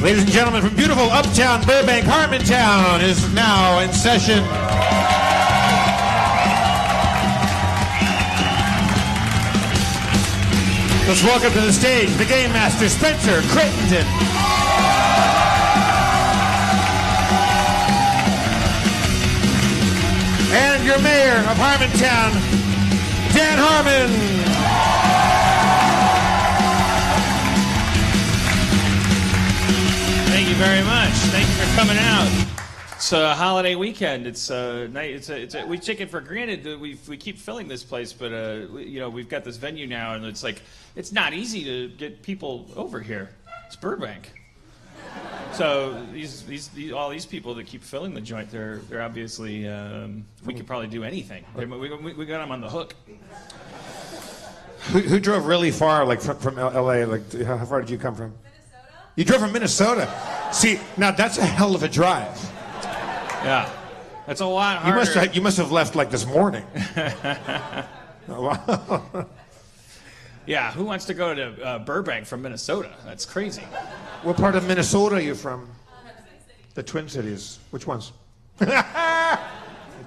Ladies and gentlemen, from beautiful uptown Burbank, Harmontown is now in session. Let's welcome to the stage the Game Master, Spencer Crittenden. And your mayor of Harmontown, Dan Harmon. Thank you very much. Thank you for coming out. It's a holiday weekend. We take it for granted that we keep filling this place, but we've got this venue now, and it's not easy to get people over here. It's Burbank. So all these people that keep filling the joint, they're obviously we could probably do anything. We got them on the hook. Who drove really far, like from LA? Like, how far did you come from? You drove from Minnesota. See, now that's a hell of a drive. Yeah, that's a lot harder. You must have left like this morning. Yeah, who wants to go to Burbank from Minnesota? That's crazy. What part of Minnesota are you from? The Twin Cities. Which ones? I'm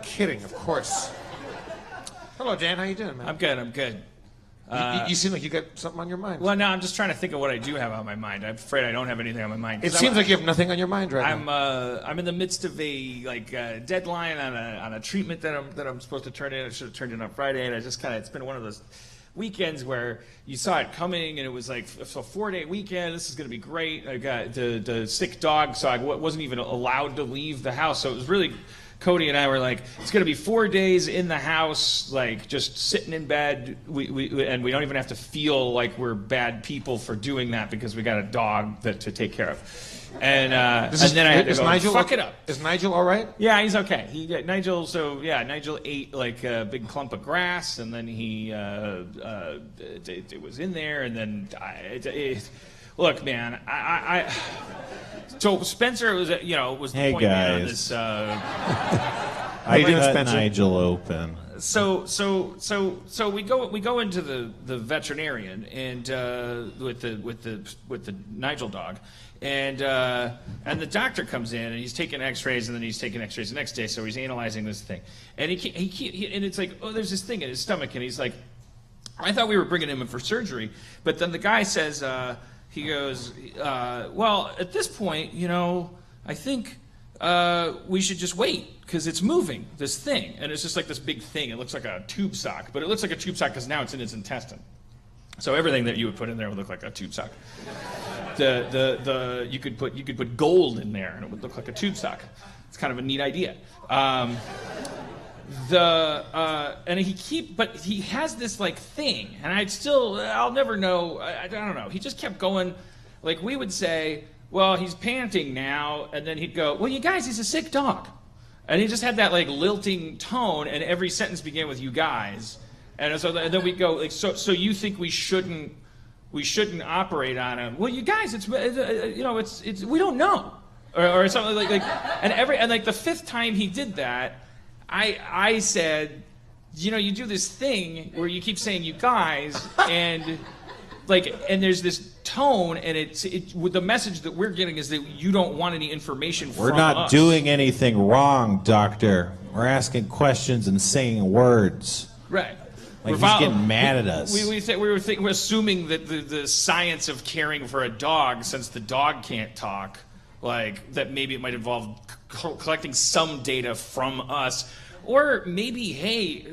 kidding, of course. Hello, Dan. How you doing, man? I'm good. You seem like you got something on your mind. Well, no, I'm just trying to think of what I do have on my mind. I'm afraid I don't have anything on my mind. It seems like you have nothing on your mind right now. I'm in the midst of a deadline on a treatment that I'm supposed to turn in. I should have turned in on Friday, and it's been one of those weekends where you saw it coming, and it was like a 4-day weekend. This is going to be great. I got the sick dog, so I wasn't even allowed to leave the house. So it was really. Cody and I were like, it's going to be 4 days in the house, like just sitting in bed. And we don't even have to feel like we're bad people for doing that because we got a dog to take care of. And then I had to go fuck it up. Is Nigel all right? Yeah, he's okay. Nigel ate like a big clump of grass, and then it was in there, and then look, man, So Spencer was hey pointing guys. out this. I cut Nigel open. So we go into the veterinarian and with the Nigel dog, and the doctor comes in and he's taking X-rays, and then he's taking X-rays the next day. So he's analyzing this thing, and and it's like, oh, there's this thing in his stomach, and he's like, I thought we were bringing him in for surgery, but then the guy says. He goes, well, at this point, I think we should just wait because it's moving, this thing. And it's just like this big thing. It looks like a tube sock, but it looks like a tube sock because now it's in its intestine. So everything that you would put in there would look like a tube sock. You could put gold in there and it would look like a tube sock. It's kind of a neat idea. But he has this like thing, and I'll never know. I don't know. He just kept going. Like we would say, well, he's panting now, and then he'd go, well, you guys, he's a sick dog, and he just had that like lilting tone, and every sentence began with "you guys," and then we'd go like, so you think we shouldn't operate on him? Well, you guys, it's we don't know, or something like and the fifth time he did that. I said, you do this thing where you keep saying "you guys," and there's this tone, and the message that we're getting is that you don't want any information from us. We're not doing anything wrong, doctor. We're asking questions and saying words. Right. Like he's getting mad at us. We're assuming that the science of caring for a dog, since the dog can't talk, like that maybe it might involve collecting some data from us, or maybe, I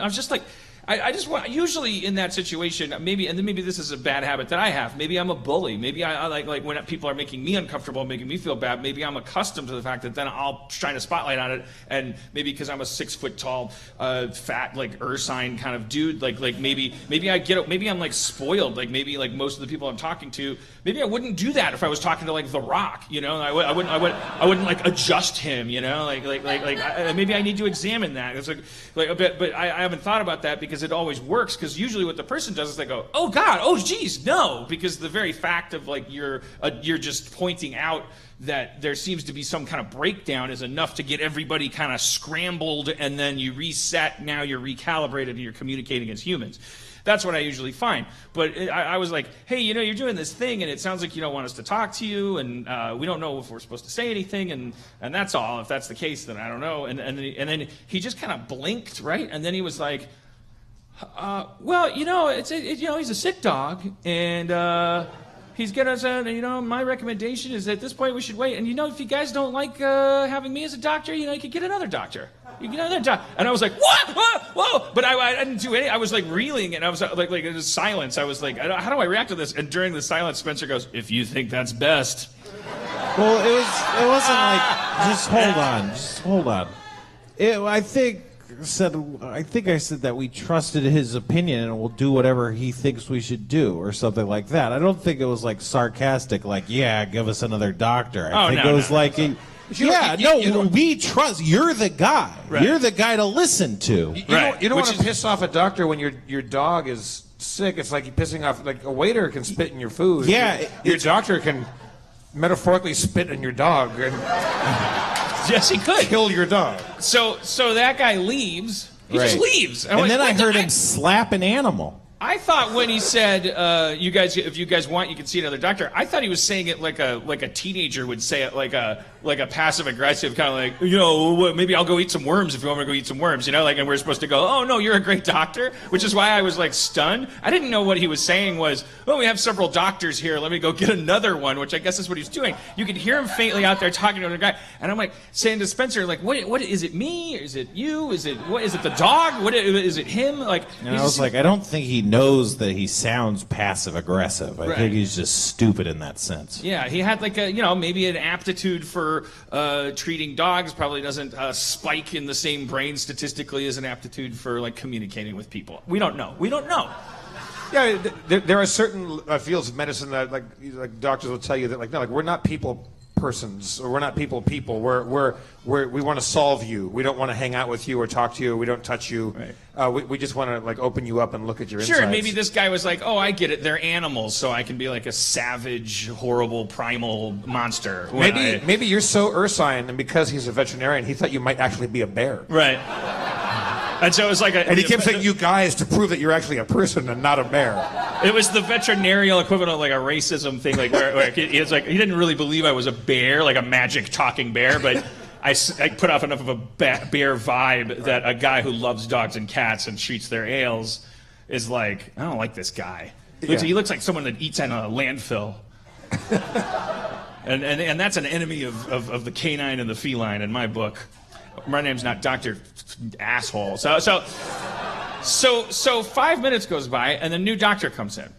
was just like, I just want, usually in that situation, maybe this is a bad habit that I have. Maybe I'm a bully. Maybe I like when people are making me uncomfortable, making me feel bad. Maybe I'm accustomed to the fact that then I'll shine a spotlight on it, and maybe because I'm a 6 foot tall, fat, like Ursine kind of dude, like maybe I'm like spoiled. Like maybe like most of the people I'm talking to, maybe I wouldn't do that if I was talking to like The Rock, I wouldn't like adjust him, like maybe I need to examine that. It's like a bit, but I haven't thought about that because because it always works. Because usually what the person does is they go, "Oh God, oh geez, no," because the very fact of like you're just pointing out that there seems to be some kind of breakdown is enough to get everybody kind of scrambled, and then you reset. Now you're recalibrated and you're communicating as humans. That's what I usually find. But I was like, hey, you're doing this thing, and it sounds like you don't want us to talk to you, and we don't know if we're supposed to say anything, and that's all. If that's the case, then I don't know. And then he just kind of blinked, right? And then he was like, well, he's a sick dog, and he's gonna, my recommendation is at this point we should wait. And if you guys don't like having me as a doctor, you could get another doctor. You get another doctor. And I was like, what? Whoa! But I didn't do any. I was like reeling, and I was like it was silence. I was like, how do I react to this? And during the silence, Spencer goes, if you think that's best. Well, it wasn't like, just hold on. I think I said that we trusted his opinion and we'll do whatever he thinks we should do or something like that. I don't think it was like sarcastic, like, yeah, give us another doctor. I think it was like, we trust. You're the guy. Right. You're the guy to listen to. You don't want to piss off a doctor when your dog is sick. It's like you're pissing off, like a waiter can spit in your food. Yeah. Your doctor can metaphorically spit in your dog and yes, he could kill your dog. So that guy leaves. He just leaves. And then I heard him slap an animal. I thought when he said, if you guys want, you can see another doctor. I thought he was saying it like a teenager would say it, like a passive aggressive kind of like, maybe I'll go eat some worms if you want me to go eat some worms, and we're supposed to go, oh no, you're a great doctor, which is why I was like stunned. I didn't know what he was saying was, we have several doctors here, let me go get another one, which I guess is what he's doing. You could hear him faintly out there talking to another guy, and I'm like saying to Spencer, like, what is it me? Is it you? Is it the dog? What is it him? Like, and I was like, I don't think he knows that he sounds passive aggressive. I think he's just stupid in that sense. Yeah, he had like maybe an aptitude for treating dogs. Probably doesn't spike in the same brain statistically as an aptitude for like communicating with people. We don't know. Yeah, there are certain fields of medicine that like doctors will tell you that no, we're not people persons, or we're not people. We want to solve you. We don't want to hang out with you or talk to you. We don't touch you. Right. We just want to open you up and look at your insides. Sure, maybe this guy was like, oh, I get it. They're animals, so I can be like a savage, horrible, primal monster. Maybe you're so ursine, and because he's a veterinarian, he thought you might actually be a bear. Right. And so it was like and he kept saying you guys to prove that you're actually a person and not a bear. It was the veterinarian equivalent of like a racism thing, like where he didn't really believe I was a bear, like a magic talking bear, but I put off enough of a bear vibe that a guy who loves dogs and cats and treats their ails is like, I don't like this guy. He looks like someone that eats in a landfill. and that's an enemy of the canine and the feline in my book. My name's not Dr. Asshole. So 5 minutes goes by, and the new doctor comes in.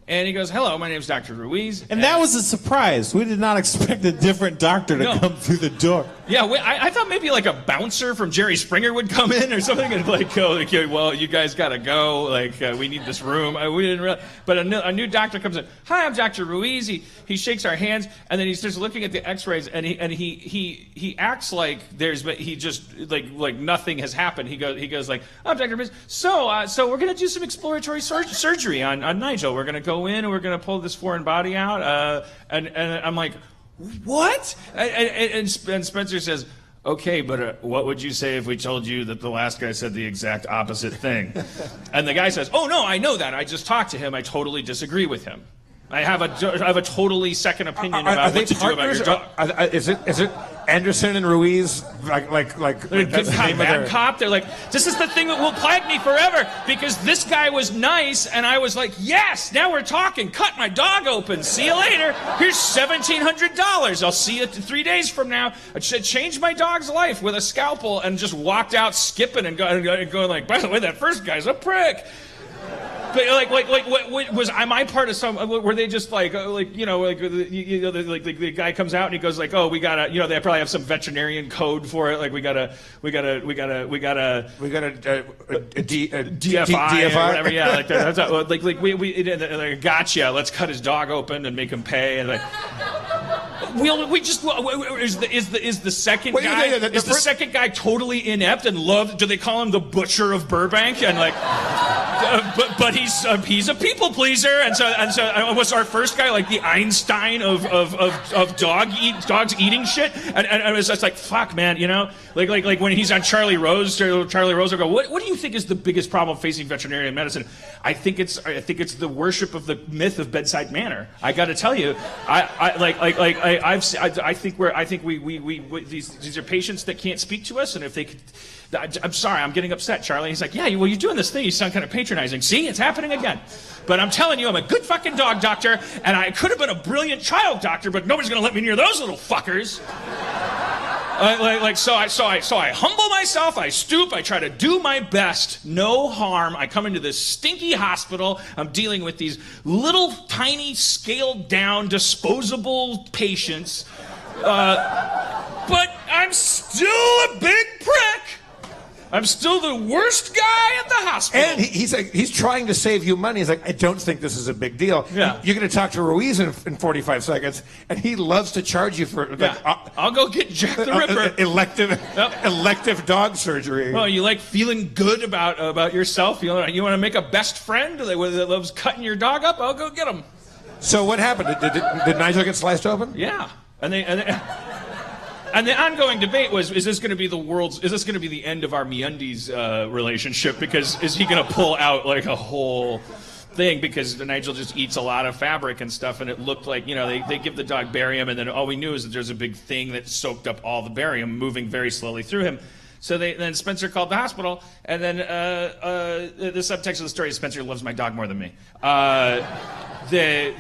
And he goes, hello, my name's Dr. Ruiz. And that was a surprise. We did not expect a different doctor to come through the door. Yeah, I thought maybe like a bouncer from Jerry Springer would come in or something and like go, well, you guys got to go. Like, we need this room. We didn't realize. But a new doctor comes in. Hi, I'm Dr. Ruiz. He shakes our hands, and then he starts looking at the x-rays, and he acts like he just like nothing has happened. He goes like, I'm Dr. Ruiz. So we're going to do some exploratory surgery on Nigel. We're going to go in and we're going to pull this foreign body out. And I'm like, what? And Spencer says, okay, but what would you say if we told you that the last guy said the exact opposite thing? And the guy says, oh, no, I know that. I just talked to him. I totally disagree with him. I have a totally second opinion about what to do about your dog. Is it Anderson and Ruiz? Like that's the name of their... cop. They're like, this is the thing that will plague me forever because this guy was nice, and I was like, yes, now we're talking. Cut my dog open. See you later. Here's $1,700. I'll see you 3 days from now. I changed my dog's life with a scalpel and just walked out skipping and going like, by the way, that first guy's a prick. But what was my part of some? Were they just the guy comes out and he goes like, oh, we gotta, they probably have some veterinarian code for it, like we gotta DFI or whatever, yeah, like that's we gotcha. Let's cut his dog open and make him pay, and like. We just is the second Well, guy yeah, is the second guy totally inept and love? Do they call him the butcher of Burbank? And like, but he's a people pleaser, and so was our first guy like the Einstein of dogs eating shit? And it was just like, fuck, man, you know, like when he's on Charlie Rose will go, what do you think is the biggest problem facing veterinary medicine? I think it's the worship of the myth of bedside manner. I got to tell you, I think these are patients that can't speak to us, and if they could, I'm sorry, I'm getting upset, Charlie. He's like, yeah, well, you're doing this thing. You sound kind of patronizing. See, it's happening again. But I'm telling you, I'm a good fucking dog doctor, and I could have been a brilliant child doctor, but nobody's gonna let me near those little fuckers. So I humble myself, I stoop, I try to do my best, no harm. I come into this stinky hospital, I'm dealing with these little, tiny, scaled down, disposable patients, but I'm still a big prick. I'm still the worst guy at the hospital. And he's trying to save you money. He's like, I don't think this is a big deal. Yeah. You're going to talk to Ruiz in 45 seconds, and he loves to charge you for I'll go get Jack the Ripper. Elective dog surgery. Well, you like feeling good about yourself? You want to make a best friend that loves cutting your dog up? I'll go get him. So what happened? Did Nigel get sliced open? Yeah. And the ongoing debate was, is this going to be the end of our MeUndies relationship? Because is he going to pull out like a whole thing? Because Nigel just eats a lot of fabric and stuff, and it looked like, you know, they give the dog barium, and then all we knew is that there's a big thing that soaked up all the barium, moving very slowly through him. So then Spencer called the hospital, and then the subtext of the story is Spencer loves my dog more than me. And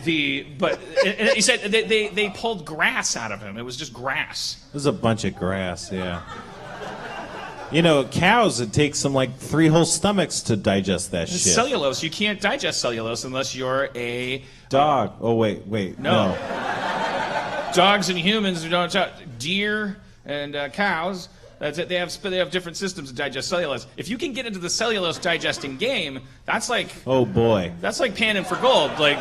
he said they pulled grass out of him. It was just grass. It was a bunch of grass, yeah. You know, cows, it takes them like 3 whole stomachs to digest that shit. Cellulose. You can't digest cellulose unless you're a dog. Oh, wait. No. Dogs and humans who don't deer and cows. That's it. They have different systems to digest cellulose. If you can get into the cellulose digesting game, that's like, oh boy, that's like panning for gold. Like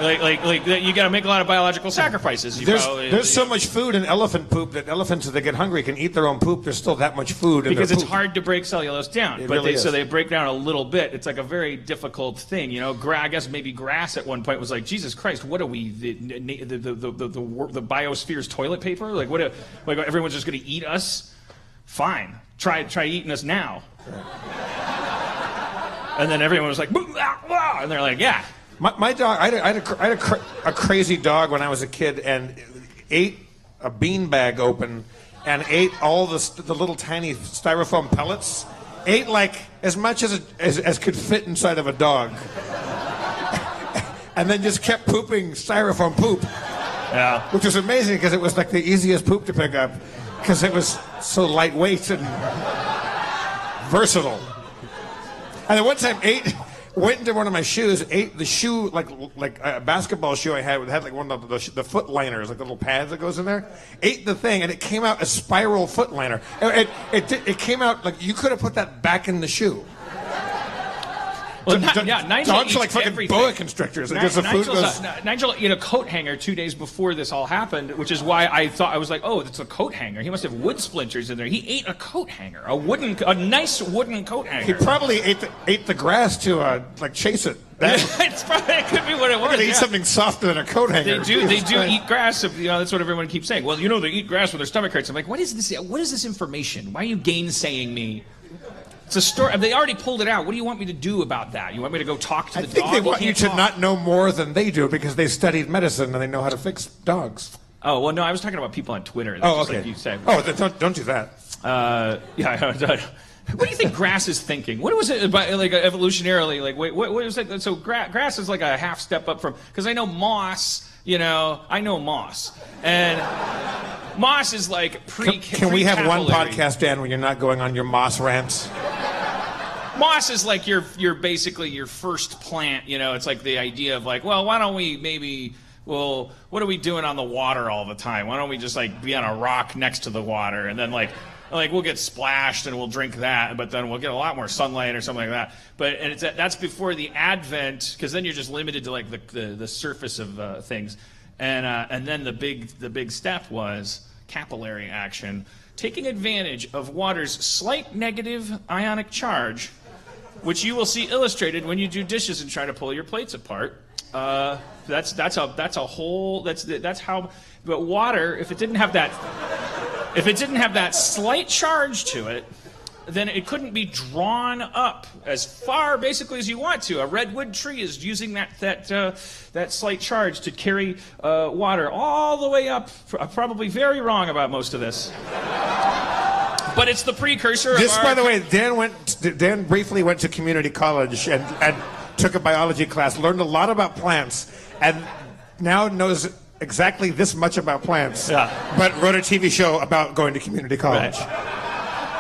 you got to make a lot of biological sacrifices. There's so much food in elephant poop that elephants, if they get hungry, can eat their own poop. There's still that much food in because their it's poop. hard to break cellulose down. So they break down a little bit. It's like a very difficult thing. You know, I guess maybe grass at one point was like, Jesus Christ, what are we, the biosphere's toilet paper? Like like everyone's just going to eat us? Fine. Try eating us now. And then everyone was like, and they're like, yeah. My dog, I had a crazy dog when I was a kid, and ate a beanbag open and ate all the little tiny styrofoam pellets. Ate like as much as could fit inside of a dog. And then just kept pooping styrofoam poop. Yeah. Which was amazing because it was like the easiest poop to pick up. Because it was so lightweight and versatile. And then one time went into one of my shoes, ate the shoe, like a basketball shoe I had, had like one of the foot liners, like the little pads that goes in there. Ate the thing, and it came out a spiral foot liner. It came out like you could have put that back in the shoe. Well, Nigel dogs are like fucking everything. boa constrictors. Nigel ate a coat hanger 2 days before this all happened, which is why I was like, oh, it's a coat hanger. He must have wood splinters in there. He ate a coat hanger, a nice wooden coat hanger. He probably ate the grass to chase it. It could be what it was. Eat something softer than a coat hanger. They do eat grass. That's what everyone keeps saying. Well, they eat grass when their stomach hurts. I'm like, what is this? What is this information? Why are you gainsaying me? It's a story. They already pulled it out. What do you want me to do about that? You want me to go talk to the dog? I think they want you to not know more than they do because they studied medicine and they know how to fix dogs. Oh, well, no, I was talking about people on Twitter. Oh, okay. Like you say. Oh, don't do that. Yeah. What do you think grass is thinking? What was it about, like, evolutionarily? Like, what was it? So grass is like a half step up from, because I know moss. I know moss, and moss is like Can we have one podcast, Dan, when you're not going on your moss rants? Moss is like your basically your first plant. It's like the idea of like, well, why don't we what are we doing on the water all the time? Why don't we just like be on a rock next to the water, and then like we'll get splashed and we'll drink that, but then we'll get a lot more sunlight or something like that. That's before the advent, because then you're just limited to like the surface of things. And then the big step was capillary action, taking advantage of water's slight negative ionic charge, which you will see illustrated when you do dishes and try to pull your plates apart. That's how. But water, if it didn't have that slight charge to it, then it couldn't be drawn up as far basically as you want to. A redwood tree is using that slight charge to carry water all the way up. I'm probably very wrong about most of this. But it's the precursor of By the way, Dan briefly went to community college and took a biology class, learned a lot about plants, and now knows exactly this much about plants. Yeah. But wrote a TV show about going to community college. Right.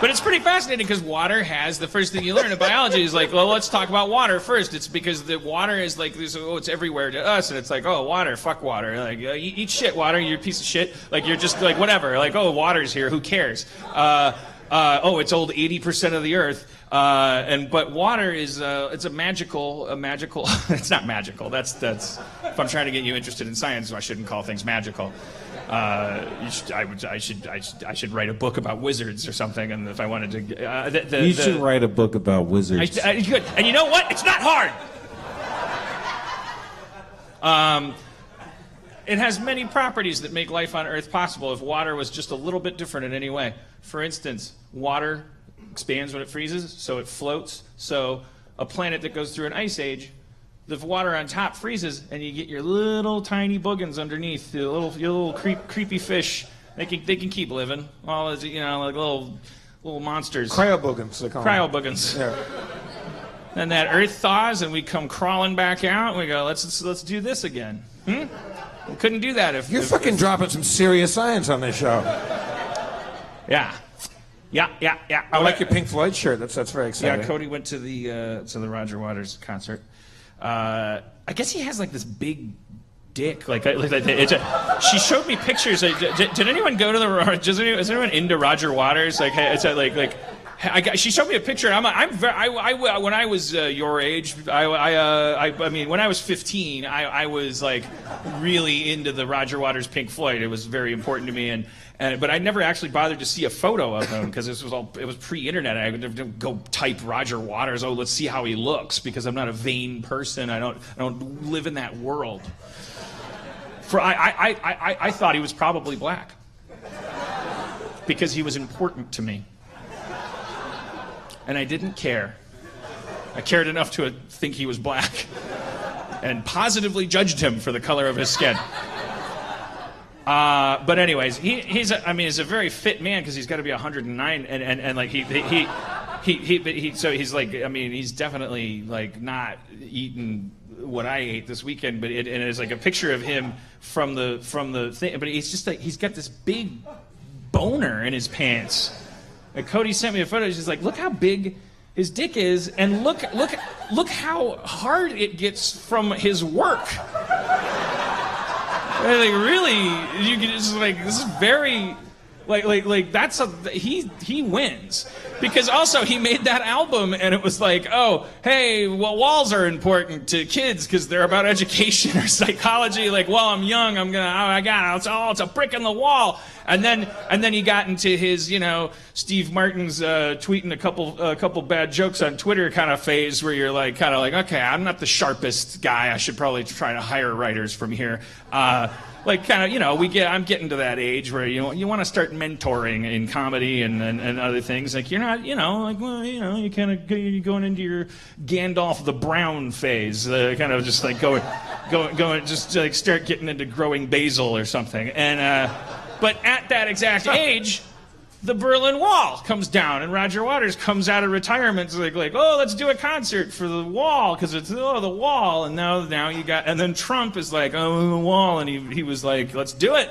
But it's pretty fascinating because water has, the first thing you learn in biology is like, well, let's talk about water first. It's because the water is like, it's everywhere to us. And it's like, oh, water, fuck water. Like, eat shit, water, you're a piece of shit. Like, you're just like, whatever. Like, oh, water's here, who cares? It's old 80% of the earth. But water is, it's a magical, it's not magical. That's, if I'm trying to get you interested in science, I shouldn't call things magical. I should write a book about wizards or something, and if I wanted to, you should write a book about wizards. I could. And you know what? It's not hard. It has many properties that make life on Earth possible if water was just a little bit different in any way. For instance, water expands when it freezes, so it floats. So a planet that goes through an ice age, the water on top freezes, and you get your little tiny boogans underneath. Your little creepy fish. They can keep living. All as like little monsters. Cryoboogans, they call them. Cryoboogans. Yeah. Then that Earth thaws, and we come crawling back out, and we go, let's do this again. We couldn't do that if You're fucking dropping some serious science on this show. Yeah. I like your Pink Floyd shirt. That's very exciting. Yeah, Cody went to the Roger Waters concert. I guess he has like this big dick. She showed me pictures. Did anyone go to the? Is anyone into Roger Waters? She showed me a picture. When I was your age, I mean, when I was 15, I was like really into the Roger Waters Pink Floyd. It was very important to me, but I never actually bothered to see a photo of him because it was pre-internet. I would go type Roger Waters. Oh, let's see how he looks, because I'm not a vain person. I don't live in that world. I thought he was probably black because he was important to me. And I didn't care. I cared enough to think he was black and positively judged him for the color of his skin. But anyways, he's a very fit man because he's got to be 109, and like he's definitely like not eating what I ate this weekend, but it's like a picture of him from the thing, but he's just like, he's got this big boner in his pants. And Cody sent me a photo. He's just like, look how big his dick is, and look how hard it gets from his work. Like, really, you can just like, this is very, he wins. Because also he made that album and it was like, oh, hey, well, walls are important to kids because they're about education or psychology. Like, well, I'm young, it's a brick in the wall. And then he got into his, Steve Martin's tweeting a couple bad jokes on Twitter kind of phase where you're like, okay, I'm not the sharpest guy. I should probably try to hire writers from here. I'm getting to that age where you want to start mentoring in comedy and other things. Like, you're not, you kind of you're going into your Gandalf the Brown phase, kind of just like going, just like start getting into growing basil or something. And but at that exact age, the Berlin Wall comes down, and Roger Waters comes out of retirement, like, oh, let's do a concert for the Wall, because it's, oh, the Wall, and now you got, and then Trump is like, oh, the Wall, and he was like, let's do it.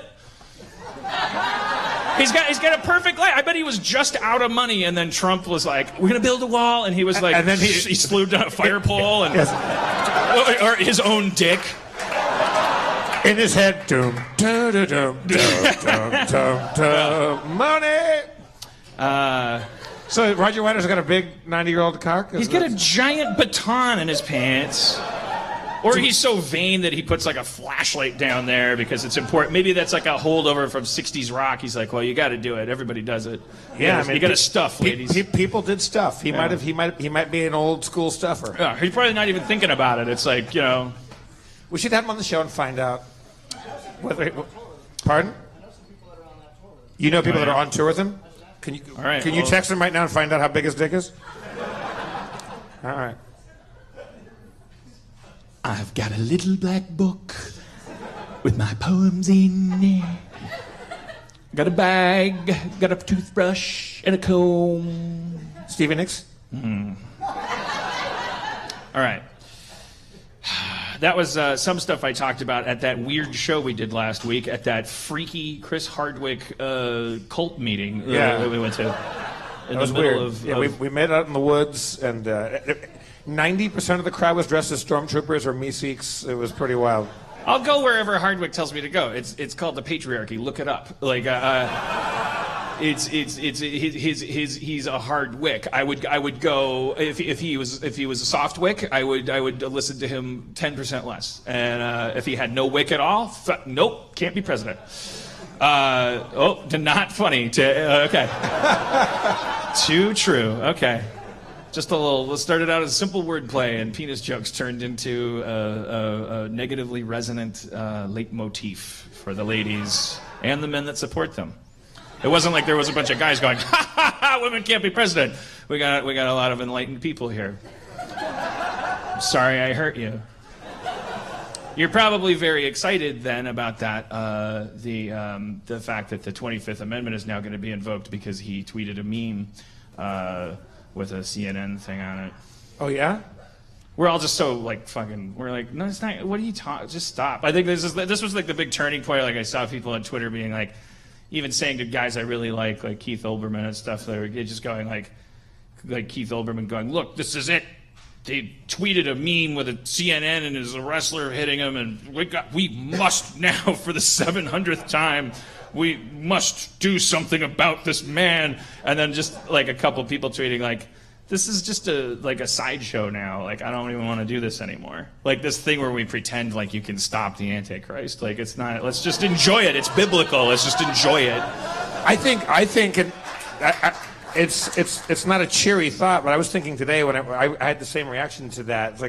He's got a perfect life. I bet he was just out of money, and then Trump was like, we're gonna build a wall, and he was like, and then he slewed down a fire pole, and or his own dick. In his head, doom, dum, dum, dum, dum, dum, dum, money. So Roger Waters got a big 90-year-old cock? He's got a giant baton in his pants. Or he's so vain that he puts like a flashlight down there because it's important. Maybe that's like a holdover from '60s rock. He's like, well, you got to do it. Everybody does it. Yeah, you got to stuff, ladies. People did stuff. He might be an old school stuffer. Yeah, he's probably not even thinking about it. It's like, you know. We should have him on the show and find out whether. Pardon? You know people that are on tour with him? Can you? All right, can you text him right now and find out how big his dick is? All right. I've got a little black book with my poems in it. Got a bag, got a toothbrush, and a comb. Stevie Nicks? All right. That was some stuff I talked about at that weird show we did last week at that freaky Chris Hardwick cult meeting that we went to. That was weird. We met out in the woods, and 90% of the crowd was dressed as stormtroopers or Meeseeks. It was pretty wild. I'll go wherever Hardwick tells me to go. It's called the patriarchy. Look it up. Like he's a hard wick. I would go if he was a soft wick. I would listen to him 10% less. And if he had no wick at all, nope, can't be president. Not funny. Okay. Too true. Okay. Just a little. Let's start it out as simple wordplay, and penis jokes turned into a negatively resonant leitmotif for the ladies and the men that support them. It wasn't like there was a bunch of guys going, "Ha ha ha! Women can't be president." We got a lot of enlightened people here. I'm sorry I hurt you. You're probably very excited then about that. The fact that the 25th Amendment is now going to be invoked because he tweeted a meme. With a CNN thing on it. Oh, yeah? We're all just so, like, fucking... We're like, no, it's not... What are you talking... Just stop. I think this was, like, the big turning point. Like, I saw people on Twitter being, like... Even saying to guys I really like Keith Olbermann and stuff, they were just going, like Keith Olbermann going, look, this is it. They tweeted a meme with a CNN and there's a wrestler hitting him, and we must now, for the 700th time... We must do something about this man. And then just like a couple people tweeting like, this is just a sideshow now. Like, I don't even want to do this anymore. Like this thing where we pretend like you can stop the Antichrist. Like it's not, let's just enjoy it. It's biblical. Let's just enjoy it. I think it's not a cheery thought, but I was thinking today when I had the same reaction to that. It's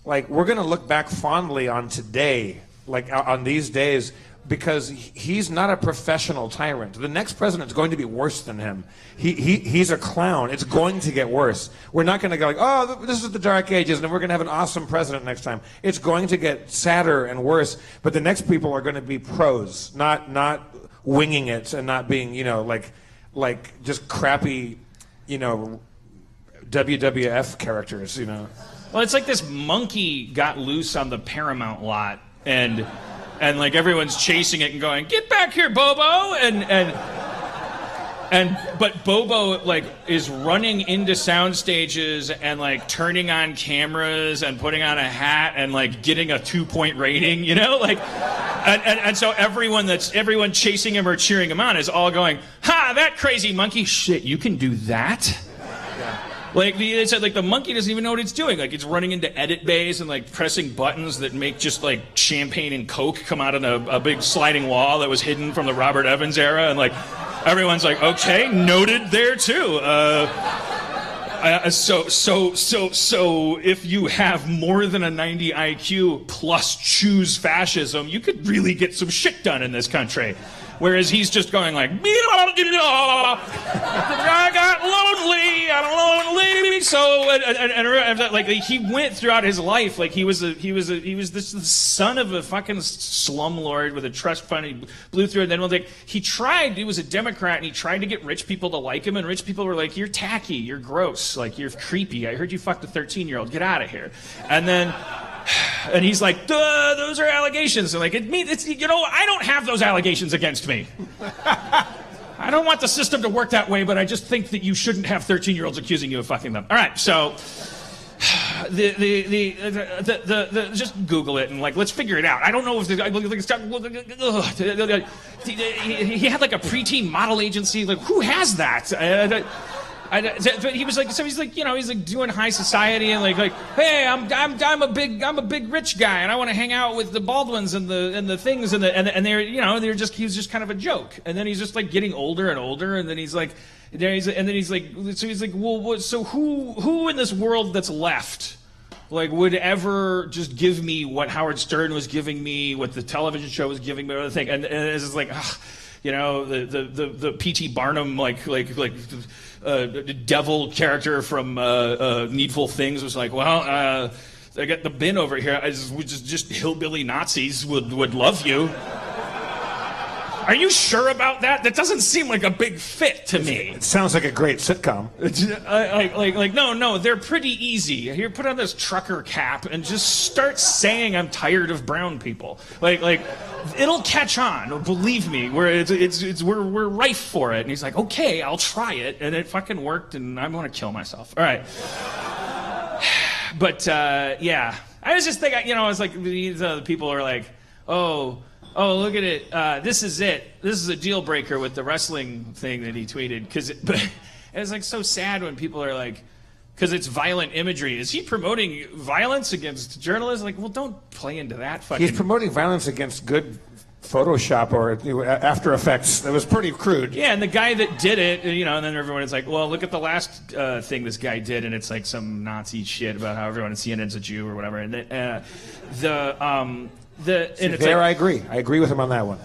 like we're going to look back fondly on today, like on these days, because he's not a professional tyrant. The next president is going to be worse than him. He's a clown. It's going to get worse. We're not going to go like, oh, this is the Dark Ages, and we're going to have an awesome president next time. It's going to get sadder and worse, but the next people are going to be pros, not winging it and not being, like just crappy, WWF characters, Well, it's like this monkey got loose on the Paramount lot, and like everyone's chasing it and going, get back here, Bobo, but Bobo like is running into sound stages and like turning on cameras and putting on a hat and like getting a 2-point rating, and so everyone chasing him or cheering him on is all going, ha, that crazy monkey, shit, you can do that? Like the monkey doesn't even know what it's doing. Like it's running into edit bays and like pressing buttons that make just like champagne and Coke come out on a big sliding wall that was hidden from the Robert Evans era, and like everyone's like, okay, noted there too. So if you have more than a 90 IQ plus choose fascism, you could really get some shit done in this country. Whereas he's just going like, I got lonely, I'm lonely. So and like he went throughout his life like he was this son of a fucking slumlord with a trust fund. He blew through it. And then like he was a Democrat and he tried to get rich people to like him, and rich people were like, you're tacky, you're gross, like you're creepy. I heard you fucked a 13-year-old. Get out of here. And he's like, those are allegations. And like, I don't have those allegations against me. I don't want the system to work that way, but I just think that you shouldn't have 13-year-olds accusing you of fucking them. All right, so just Google it and like, let's figure it out. I don't know if he had like a preteen model agency. Like, who has that? But he was like, so he's like, you know, he's like doing high society and like, hey, I'm a big rich guy and I want to hang out with the Baldwins and the things and they're, you know, he was just kind of a joke. And then he's just like getting older and older, and then he's like, well, so who in this world that's left, like, would ever just give me what Howard Stern was giving me, what the television show was giving me, or other thing, and it's just like, you know, the P.T. Barnum devil character from Needful Things was like, well, I got the bin over here. Just hillbilly Nazis would love you. Are you sure about that? That doesn't seem like a big fit to me. It sounds like a great sitcom. No, they're pretty easy. Here, put on this trucker cap and just start saying I'm tired of brown people. Like it'll catch on. Believe me, we're rife for it. And he's like, okay, I'll try it, and it fucking worked, and I'm gonna kill myself. All right. But yeah, I was just thinking, you know, it's like these people are like, oh, look at it. This is it. This is a deal breaker with the wrestling thing that he tweeted. But it's like so sad when people are like, because it's violent imagery. Is he promoting violence against journalists? Like, well, don't play into that fucking... He's promoting violence against good Photoshop or After Effects. That was pretty crude. Yeah, and the guy that did it, you know, and then everyone is like, well, look at the last thing this guy did, and it's like some Nazi shit about how everyone in CNN's a Jew or whatever. And I agree. I agree with him on that one.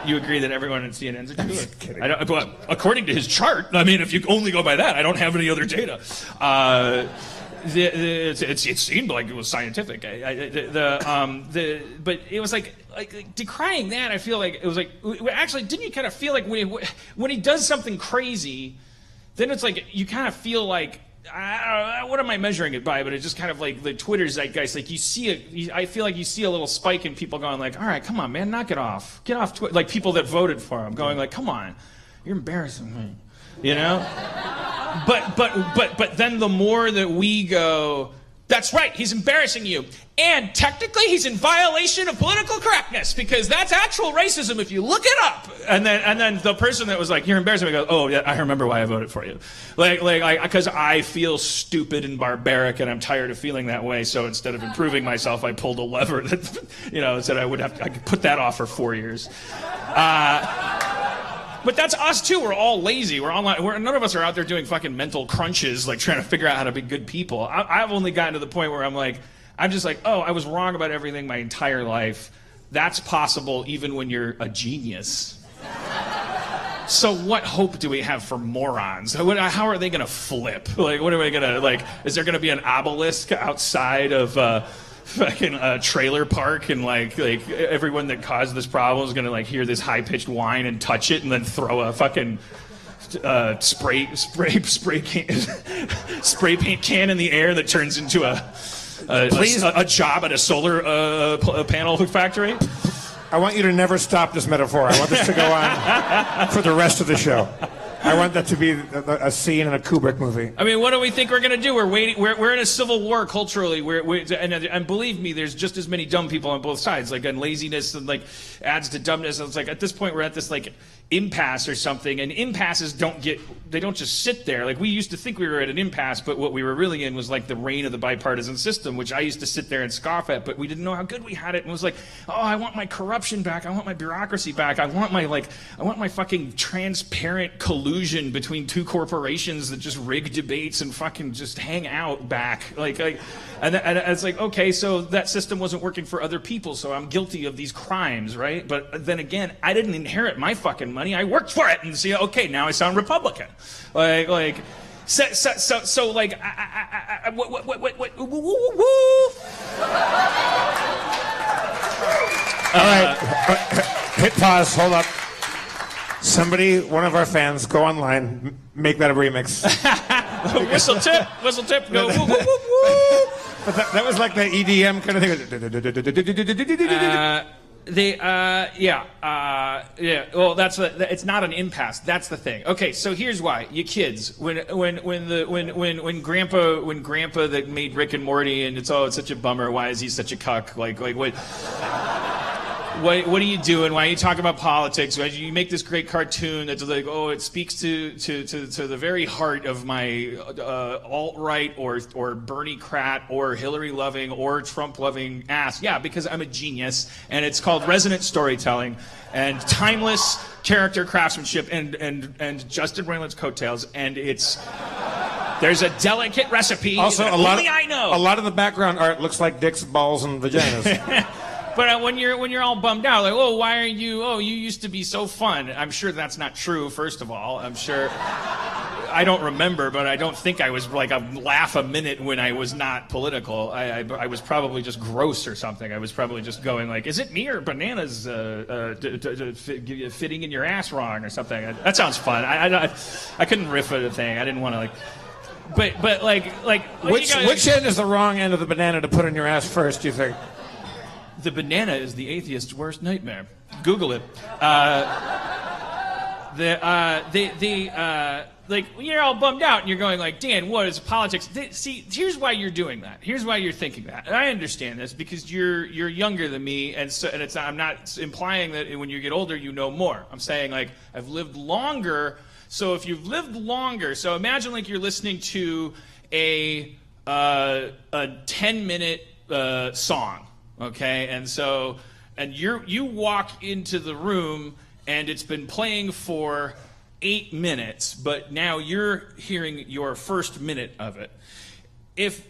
You agree that everyone in CNN's a Jew? I'm just kidding. Well, according to his chart, I mean, if you only go by that, I don't have any other data. It seemed like it was scientific. But it was like decrying that. I feel like it was like, actually, didn't you kind of feel like when he does something crazy, then it's like you kind of feel like, what am I measuring it by? But it's just kind of like the Twitter zeitgeist. Like I feel like you see a little spike in people going like, all right, come on, man, knock it off. Get off Twitter. Like people that voted for him going like, come on, you're embarrassing me. You know? But then the more that we go, that's right, he's embarrassing you. And technically he's in violation of political correctness because that's actual racism if you look it up. And then the person that was like, you're embarrassing me goes, oh yeah, I remember why I voted for you. Like because I feel stupid and barbaric and I'm tired of feeling that way. So instead of improving myself, I pulled a lever that, you know, said I could put that off for 4 years. But that's us too. We're all lazy. We're online. None of us are out there doing fucking mental crunches, like trying to figure out how to be good people. I've only gotten to the point where I'm just like, oh, I was wrong about everything my entire life. That's possible even when you're a genius. So what hope do we have for morons? How are they going to flip? Like, what are we going to, like, is there going to be an obelisk outside of fucking trailer park, and like everyone that caused this problem is gonna like hear this high-pitched whine and touch it and then throw a fucking spray paint can in the air that turns into a job at a solar panel factory? I want you to never stop this metaphor. I want this to go on for the rest of the show. I want that to be a scene in a Kubrick movie. I mean, what do we think we're going to do? We're waiting. We're in a civil war culturally. And believe me, there's just as many dumb people on both sides. Like, and laziness and like adds to dumbness. And it's like at this point we're at this like impasse or something. And impasses don't just sit there. Like we used to think we were at an impasse, but what we were really in was like the reign of the bipartisan system, which I used to sit there and scoff at. But we didn't know how good we had it. And it was like, oh, I want my corruption back. I want my bureaucracy back. I want my fucking transparent collusion between two corporations that just rig debates and fucking just hang out back. And it's like, okay, so that system wasn't working for other people, so I'm guilty of these crimes, right? But then again, I didn't inherit my fucking money. I worked for it. And see, okay, now I sound Republican. So like, All right, hit pause, hold up. Somebody, one of our fans, go online, make that a remix. Whistle tip, go woo, woo, woo, woo. But that was like the EDM kind of thing. Well, it's not an impasse. That's the thing. Okay, so here's why. You kids, when grandpa that made Rick and Morty, and it's such a bummer. Why is he such a cuck? Like what? what are you doing? Why are you talking about politics? Why you make this great cartoon that's like, oh, it speaks to the very heart of my alt-right or Bernie-crat or Hillary-loving or Trump-loving ass. Yeah, because I'm a genius, and it's called resonant storytelling and timeless character craftsmanship and Justin Roiland's coattails, and there's a delicate recipe also, that only I know. A lot of the background art looks like dicks, balls, and vaginas. But when you're all bummed out, like, oh, why are you? Oh, you used to be so fun. I'm sure that's not true. First of all, I'm sure. I don't remember, but I don't think I was like a laugh a minute when I was not political. I was probably just gross or something. I was probably just going like, is it me or bananas fitting in your ass wrong or something? That sounds fun. I couldn't riff at a thing. I didn't want to like. But like which end is the wrong end of the banana to put in your ass first? Do you think? The banana is the atheist's worst nightmare. Google it. Like you're all bummed out and you're going like, Dan, what is politics? See, here's why you're doing that. Here's why you're thinking that. And I understand this because you're younger than me, and it's not, I'm not implying that when you get older you know more. I'm saying like I've lived longer. So if you've lived longer, so imagine like you're listening to a 10-minute song. Okay, and you walk into the room and it's been playing for 8 minutes, but now you're hearing your first minute of it. If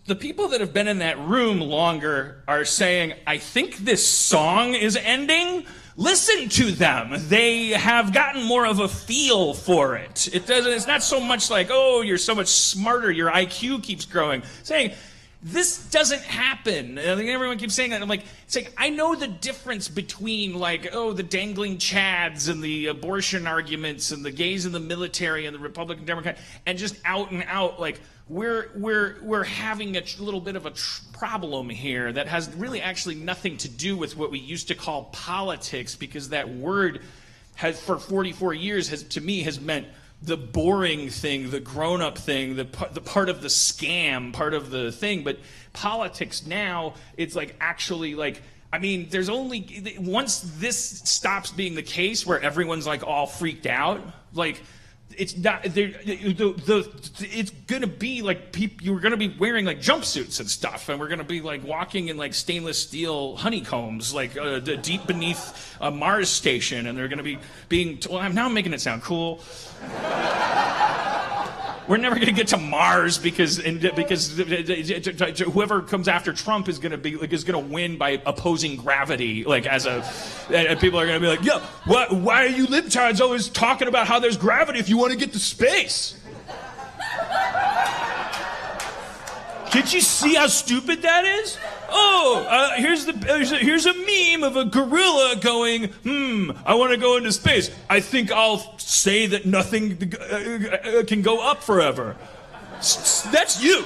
the people that have been in that room longer are saying, I think this song is ending, listen to them. They have gotten more of a feel for it. It's not so much like, oh, you're so much smarter, your IQ keeps growing. Saying, this doesn't happen. I think everyone keeps saying that. I'm like, it's like, I know the difference between like, oh, the dangling chads and the abortion arguments and the gays in the military and the Republican Democrat, and just out and out, like, we're having a little bit of a problem here that has really actually nothing to do with what we used to call politics, because that word has, for 44 years, to me has meant the boring thing, the grown-up thing, the part of the scam, part of the thing. But politics now, it's like actually like, I mean, there's only, once this stops being the case where everyone's like all freaked out, like, it's not, it's gonna be like you're gonna be wearing like jumpsuits and stuff, and we're gonna be like walking in like stainless steel honeycombs, like deep beneath a Mars station, and they're gonna be being. Well, now I'm making it sound cool. We're never going to get to Mars because whoever comes after Trump is going to win by opposing gravity. Like and people are going to be like, yeah, why are you libtards always talking about how there's gravity if you want to get to space? Can't you see how stupid that is? Oh, here's a meme of a gorilla going, I want to go into space. I think I'll say that nothing can go up forever. That's you.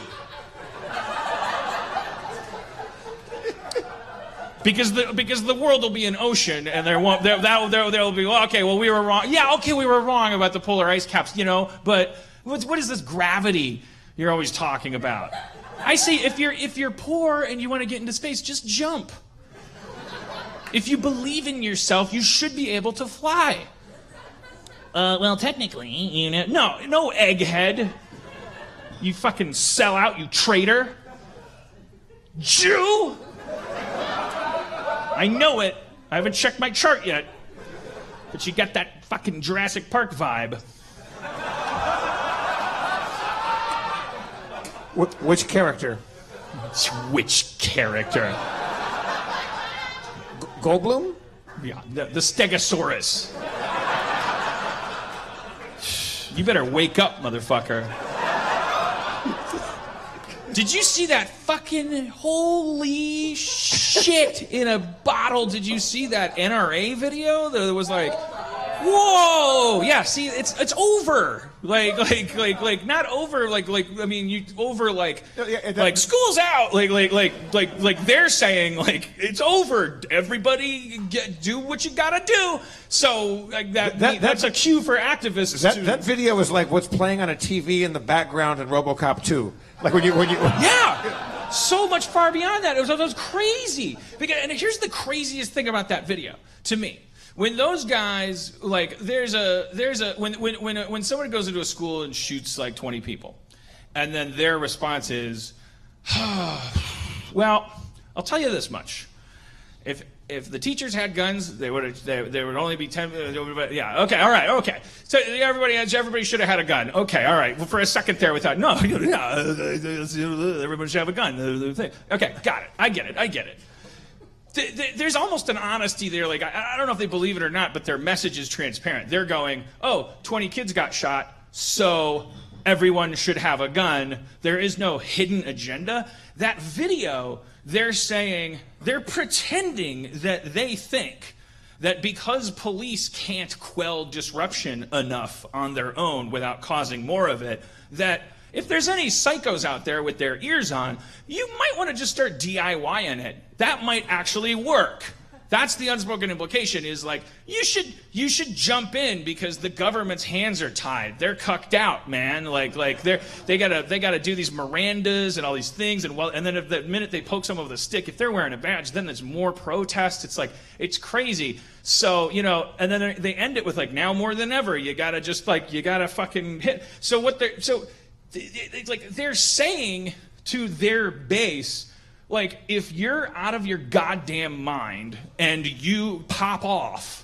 Because the world will be an ocean, and there'll be, okay, well, we were wrong. Yeah, okay, we were wrong about the polar ice caps, but what is this gravity you're always talking about? I say if you're poor and you want to get into space, just jump. If you believe in yourself, you should be able to fly. Well, technically, no, egghead. You fucking sell out, you traitor. Jew. I know it. I haven't checked my chart yet. But you got that fucking Jurassic Park vibe. Which character? Which character? Goldblum? Yeah, the Stegosaurus. You better wake up, motherfucker. Did you see that fucking holy shit in a bottle? Did you see that NRA video that was like, whoa, yeah, see, it's over. Like not over like I mean you over like school's out. Like they're saying like it's over. Everybody do what you gotta do. So like that's a cue for activists. That video is like what's playing on a TV in the background in RoboCop 2. Like when you yeah. so much far beyond that. It was crazy. And here's the craziest thing about that video to me. When those guys, like, when someone goes into a school and shoots like 20 people, and then their response is, well, I'll tell you this much. If the teachers had guns, they would only be 10. Yeah. Okay. All right. Okay. So everybody should have had a gun. Okay. All right. Well, for a second there, we thought, no, everybody should have a gun. Okay. Got it. I get it. There's almost an honesty there. Like I don't know if they believe it or not, but their message is transparent. They're going, 20 kids got shot, so everyone should have a gun. There is no hidden agenda. That video, they're pretending that they think that because police can't quell disruption enough on their own without causing more of it, that if there's any psychos out there with their ears on, you might want to just start DIYing it. That might actually work. That's the unspoken implication, is like, you should jump in because the government's hands are tied. They're cucked out, man. Like they gotta do these Mirandas and all these things, and then if the minute they poke someone with a stick, if they're wearing a badge, then there's more protest. It's like, it's crazy. So, and then they end it with like, now more than ever, you gotta fucking hit. So they're saying to their base, like, if you're out of your goddamn mind and you pop off,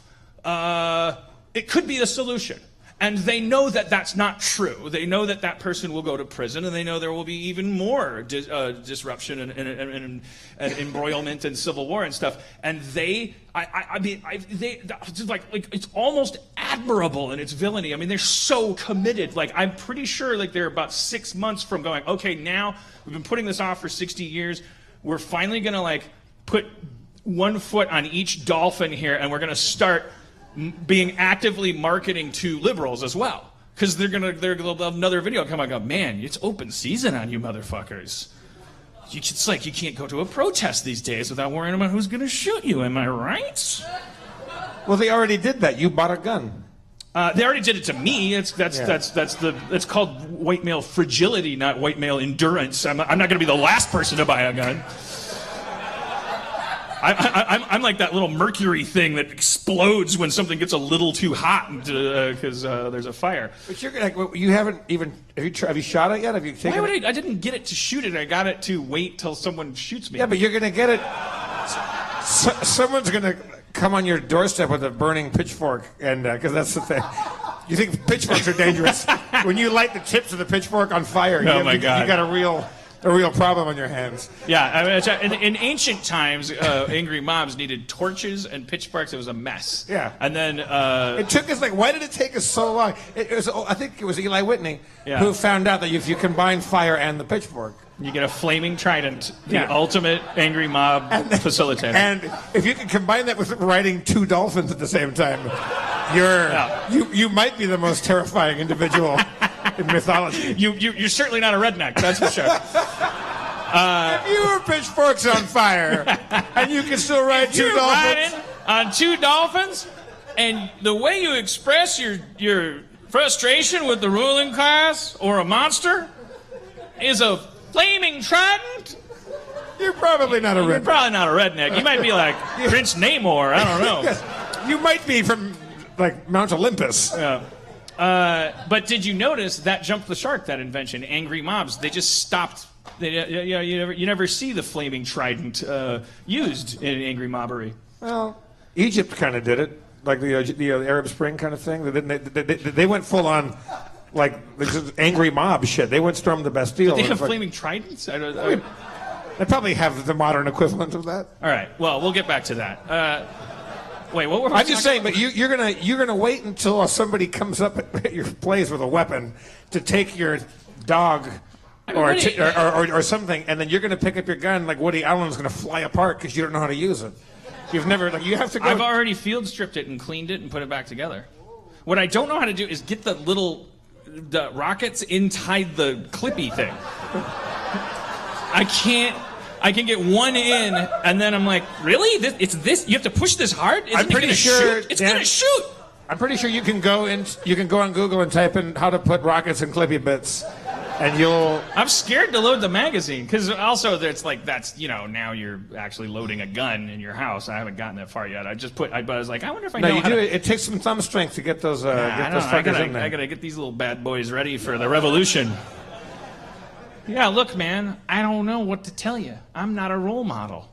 it could be the solution. And they know that that's not true. They know that that person will go to prison, and they know there will be even more disruption and embroilment and civil war and stuff. And they it's almost admirable in its villainy. I mean, they're so committed. Like, I'm pretty sure like they're about 6 months from going, okay, now we've been putting this off for 60 years. We're finally gonna like put one foot on each dolphin here, and we're gonna start being actively marketing to liberals as well, because they'll have another video come out and go, man, it's open season on you motherfuckers. It's like you can't go to a protest these days without worrying about who's gonna shoot you. Am I right? Well, they already did that. You bought a gun. They already did it to me. It's called white male fragility, not white male endurance. I'm not going to be the last person to buy a gun. I'm like that little mercury thing that explodes when something gets a little too hot because there's a fire. But you're like, you haven't even have you shot it yet? Have you taken? Why would I didn't get it to shoot it. I got it to wait till someone shoots me. Yeah, but you're going to get it. Someone's going to come on your doorstep with a burning pitchfork, and because that's the thing. You think pitchforks are dangerous? When you light the tips of the pitchfork on fire, God. You got a real problem on your hands. Yeah, I mean, in ancient times, angry mobs needed torches and pitchforks. It was a mess. Yeah, and then it took us why did it take us so long? I think it was Eli Whitney who found out that if you combine fire and the pitchfork, you get a flaming trident, the ultimate angry mob facilitator. And if you can combine that with riding 2 dolphins at the same time, you might be the most terrifying individual in mythology. You're certainly not a redneck, that's for sure. If you were pitchforks on fire and you can still ride 2 dolphins. Riding on 2 dolphins, and the way you express your frustration with the ruling class or a monster is a flaming trident. You're probably not a redneck. You're probably not a redneck. You might be like Prince Namor. I don't know. You might be from like Mount Olympus. Yeah. But did you notice that jumped the shark? That invention, angry mobs. They just stopped. You never see the flaming trident used in angry mobbery. Well, Egypt kind of did it, like the Arab Spring kind of thing. They went full on. Like angry mob shit. They went storm the Bastille. Did they have flaming tridents? They probably have the modern equivalent of that. All right. Well, we'll get back to that. Wait, what were we I'm just saying, but you're gonna wait until somebody comes up at your place with a weapon to take your dog or something, and then you're gonna pick up your gun like Woody Allen's gonna fly apart because you don't know how to use it. You've never you have to go. I've already field stripped it and cleaned it and put it back together. What I don't know how to do is get the rockets inside the clippy thing. I can get one in, and then I'm like, really? It's this? You have to push this hard? I'm pretty sure it's gonna shoot. I'm pretty sure you can go on Google and type in how to put rockets in clippy bits, and you'll. I'm scared to load the magazine because also it's like that's now you're actually loading a gun in your house. I haven't gotten that far yet. I was like, I wonder if I know. No, you how do. To... It takes some thumb strength to get those. Get those I fuckers in there. gotta get these little bad boys ready for the revolution. Yeah, look, man, I don't know what to tell you. I'm not a role model.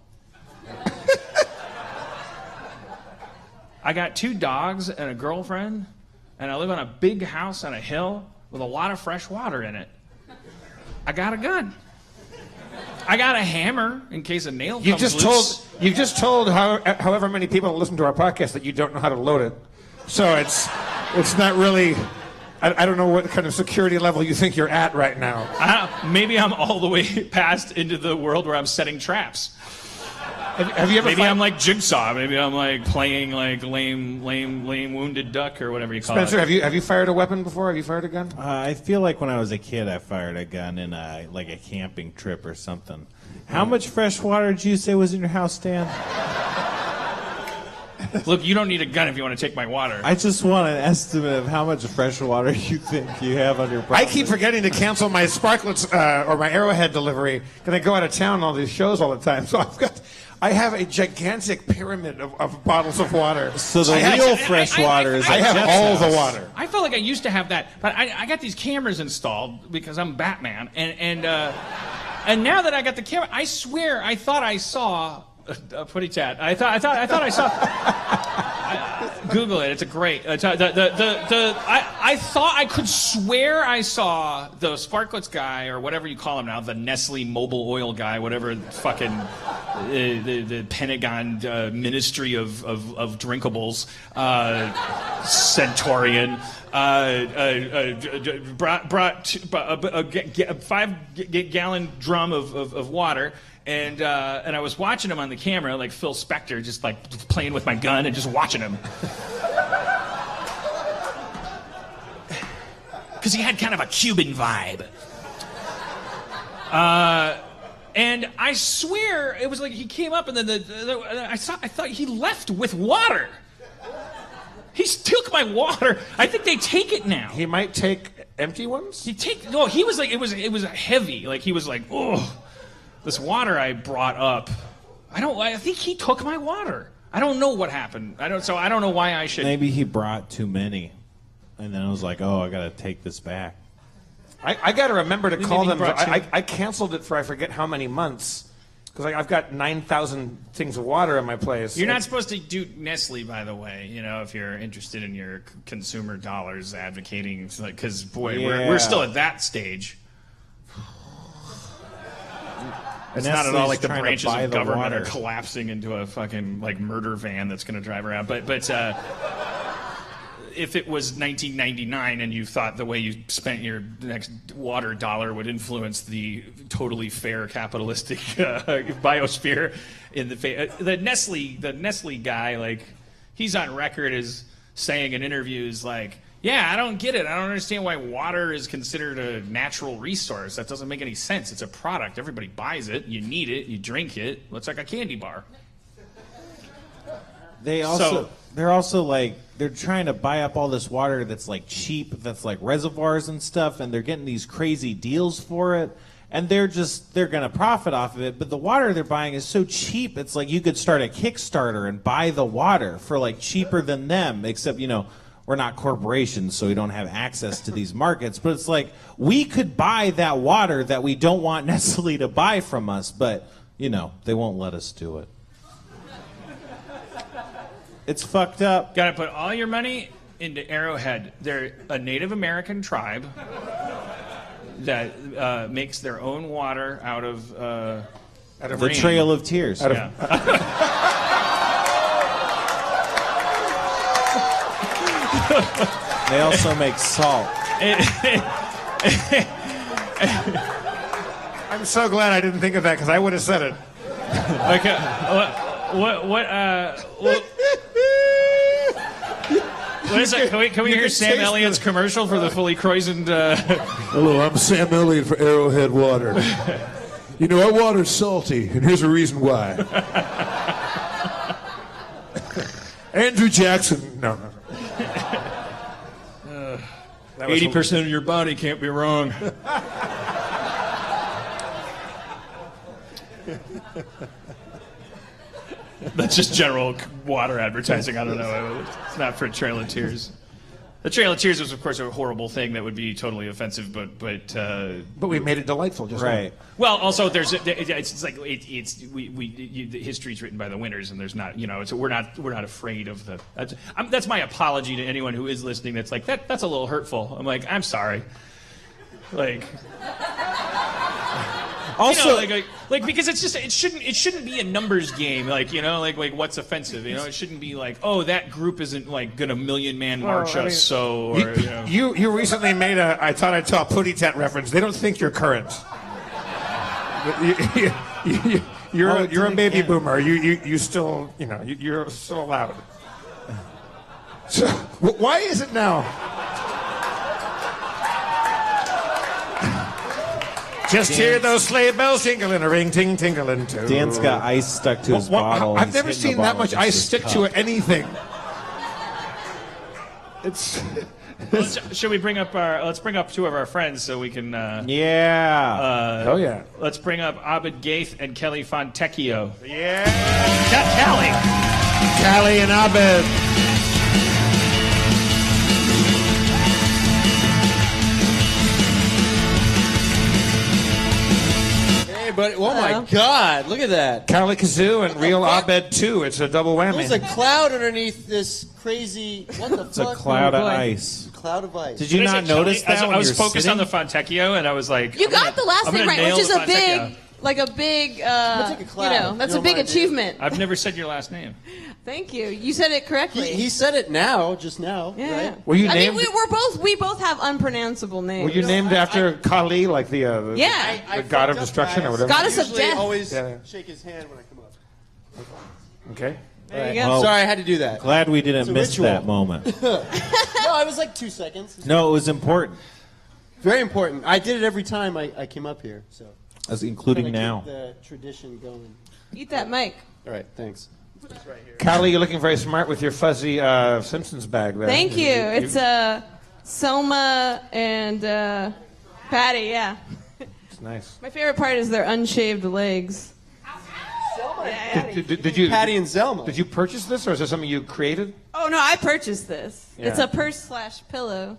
I got 2 dogs and a girlfriend, and I live on a big house on a hill with a lot of fresh water in it. I got a gun. I got a hammer in case a nail comes loose. You've just told however many people listen to our podcast that you don't know how to load it. So it's not really. I don't know what kind of security level you think you're at right now. Maybe I'm all the way past into the world where I'm setting traps. Have you ever? Maybe I'm like Jigsaw. Maybe I'm like playing like lame wounded duck or whatever you call Spencer, it. have you fired a weapon before? Have you fired a gun? I feel like when I was a kid, I fired a gun in a camping trip or something. How much fresh water did you say was in your house, Stan? Look, you don't need a gun if you want to take my water. I just want an estimate of how much fresh water you think you have on your property. I keep forgetting to cancel my Sparklets or my Arrowhead delivery because I go out of town on all these shows all the time. So I have a gigantic pyramid of bottles of water. So the real fresh water is I at have Jeff's all house. the water. I felt like I used to have that, but I got these cameras installed because I'm Batman, and now that I got the camera, I swear I thought I saw a putty tat. I thought I saw. Google it. It's a great. I thought I could swear I saw the Sparklets guy or whatever you call him now, the Nestle mobile oil guy, whatever fucking the Pentagon Ministry of Drinkables, Centaurian. Brought a 5-gallon drum of water. And I was watching him on the camera, like Phil Spector, just like playing with my gun and just watching him. Because he had kind of a Cuban vibe. And I swear it was like he came up and then I thought he left with water. He took my water. I think they take it now. He might take empty ones? He was like, it was heavy. Like he was like, oh. This water I brought up, I think he took my water. I don't know what happened. I don't know why I should. Maybe he brought too many, and then I was like, oh, I gotta take this back. I gotta remember to call them. I I canceled it for I forget how many months because I've got 9,000 things of water in my place. You're not supposed to do Nestle, by the way. If you're interested in your consumer dollars advocating, because we're still at that stage. It's not at all like the branches of government are collapsing into a fucking like murder van that's going to drive around. But if it was 1999 and you thought the way you spent your next water dollar would influence the totally fair capitalistic biosphere in the Nestle guy, like he's on record as saying in interviews like, yeah, I don't get it. I don't understand why water is considered a natural resource. That doesn't make any sense. It's a product. Everybody buys it. You need it. You drink it. Looks like a candy bar. They're also like, they're trying to buy up all this water that's like cheap, that's like reservoirs and stuff, and they're getting these crazy deals for it. And they're going to profit off of it. But the water they're buying is so cheap. It's like you could start a Kickstarter and buy the water for like cheaper than them, except, we're not corporations, so we don't have access to these markets. But it's like, we could buy that water that we don't want Nestle to buy from us, but, they won't let us do it. It's fucked up. Gotta put all your money into Arrowhead. They're a Native American tribe that makes their own water out of the rain. Trail of Tears. They also make salt. I'm so glad I didn't think of that because I would have said it. Okay, what is it? Can we hear Sam Elliott's commercial for the fully croissant? Hello, I'm Sam Elliott for Arrowhead Water. Our water's salty, and here's a reason why. Andrew Jackson. No. 80% of your body can't be wrong. That's just general water advertising. I don't know. It's not for Trail of Tears. The Trail of Tears was, of course, a horrible thing that would be totally offensive, but we made it delightful, just Right. Well, also the history's written by the winners, and there's not, we're not afraid of the. That's my apology to anyone who is listening. That's like that's a little hurtful. I'm like, I'm sorry. Like. Also, because it's just it shouldn't be a numbers game, like what's offensive, it shouldn't be like, oh, that group isn't like gonna Million Man March us, so or, you recently made a I thought I saw a Pootie Tat reference. They don't think you're current. You're a baby boomer. You still you're still allowed. So why is it now? Just hear those sleigh bells jingling, a ring ting tingling too. Dan's got ice stuck to his bottle. I've never seen that much ice stick to anything. It's. Should we bring up let's bring up two of our friends so we can. Yeah. Oh yeah. Let's bring up Abed Gaith and Kelly Fontecchio. Yeah. Callie and Abed. But oh my God! Look at that. Cali Kazoo and Real Abed too. It's a double whammy. There's a cloud underneath this crazy. What the It's fuck? a cloud of ice. Cloud of ice. Did you not notice that? I was when focused you're on the Fontecchio, and I was like, You got the last I'm name gonna right, nail which is the a big, Fontecchio. like a big, take a cloud. that's You a don't big mind, achievement. I've never said your last name. Thank you. You said it correctly. He said it now, just now. yeah. Right? Were you I named? mean, we both have unpronounceable names. Were you named after Kali, like the Yeah. the god of destruction or whatever? Goddess of usually death. always Yeah. shake his hand when I come up. Okay. There you go. Well, Sorry, I had to do that. Glad we didn't It's a miss ritual. that moment. No, it was like 2 seconds. No, it was important, Very important. I did it every time I came up here, so. as including Kinda now. keep the tradition going. Eat that mic. All right, thanks. Kali, you're looking very smart with your fuzzy Simpsons bag there. Thank you. It's Selma and Patty, yeah. It's nice. My favorite part is their unshaved legs. Did you Patty and Zelma. Did you purchase this, or is this something you created? Oh, no, I purchased this. Yeah. It's a purse/pillow.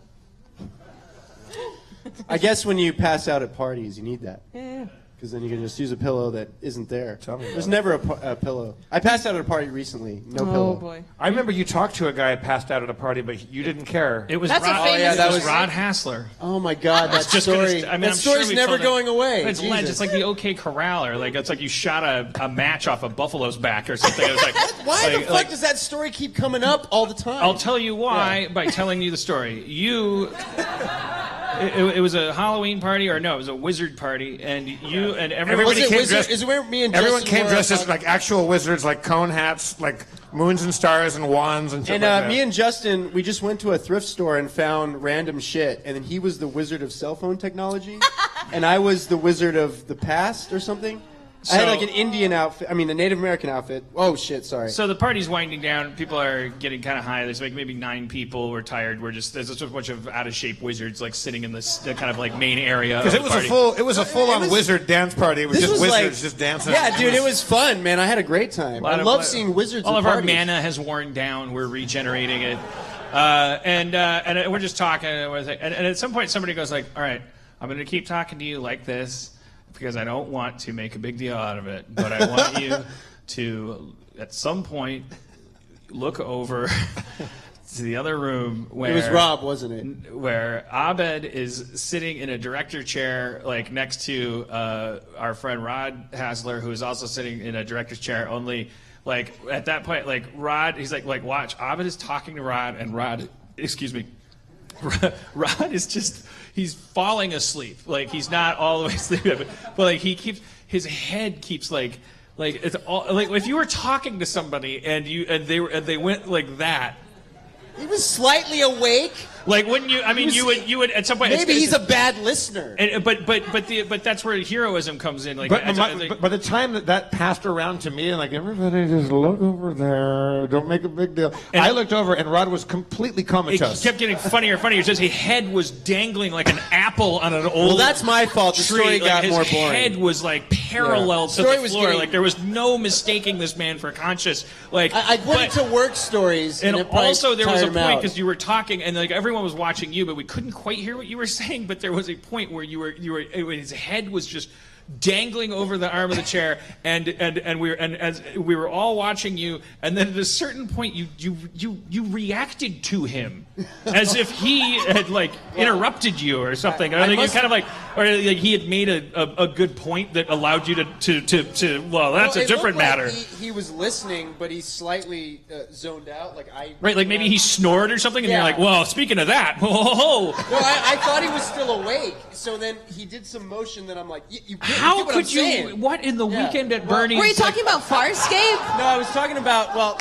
I guess when you pass out at parties, you need that. Yeah. Because then you can just use a pillow that isn't there. Tell me about There's it. never a pillow. I passed out at a party recently. No Oh, pillow. boy. I remember you talked to a guy who passed out at a party, but you didn't care. It was That's a Rod. famous yeah, that it was was- Rod Hassler. Oh my God, that Just gonna story. st- I mean, that I'm story's sure we never told it. going away. It's Jesus. legend. It's like the OK Corral, or it's like you shot a match off a buffalo's back or something. It was like, Why the like- fuck like- does that story keep coming up all the time? I'll tell you why by telling you the story. It was a Halloween party, or no, it was a wizard party, and you and everyone. Is it came Wizard- dressed- is it where me and Everyone Justin came were dressed as on- like actual wizards, like cone hats, like moons and stars and wands and shit And like that. me and Justin, we just went to a thrift store and found random shit. And then he was the wizard of cell phone technology, and I was the wizard of the past or something. I had So- like an Indian outfit. I mean, a Native American outfit. Oh shit! Sorry. So the party's winding down. People are getting kind of high. There's like maybe 9 people. We're tired. There's just a bunch of out of shape wizards like sitting in this kind of like main area. Because of it the was party. a full on was- wizard dance party. It was This just was wizards like, just dancing. Yeah, dude, it was fun, man. I had a great time. I love seeing wizards. All at of our parties. mana has worn down. We're regenerating it, and we're just talking. And at some point, somebody goes like, "All right, I'm going to keep talking to you like this because I don't want to make a big deal out of it, but I want you to, at some point, look over to the other room where It was Rob, wasn't it? where Abed is sitting in a director chair, like next to our friend Rod Hassler, who is also sitting in a director's chair. Only, like at that point, like Rod, he's like watch. Abed is talking to Rod, and Rod, excuse me, Rod is just, he's falling asleep. Like he's not all the way asleep, but like his head keeps like it's all like if you were talking to somebody and they went like that. He was slightly awake. Like, wouldn't you? I mean, you would at some point. Maybe he's a bad listener. But that's where heroism comes in. Like, But by the time that passed around to me, and like everybody just look over there, don't make a big deal. I looked over, and Rod was completely comatose. it kept getting funnier and funnier. Just his head was dangling like an apple on an old. Well, that's my fault. The tree. story got his more boring. head was like parallel to the floor. Like there was no mistaking this man for conscious. Like I went to work stories, and also there was a point because you were talking, and like everyone was watching you, but we couldn't quite hear what you were saying. But there was a point where his head was just dangling over the arm of the chair, and as we were all watching you, and then at a certain point you reacted to him as if he had like interrupted you or something. I think you kind of like, or like he had made a good point that allowed you to well, that's a different matter. He was listening, but he slightly zoned out. Like maybe he snored or something, and you're like, well, speaking of that, Well, I thought he was still awake, so then he did some motion that I'm like, how could you? What in the weekend at Bernie's? Were you talking about Farscape? No, I was talking about, well,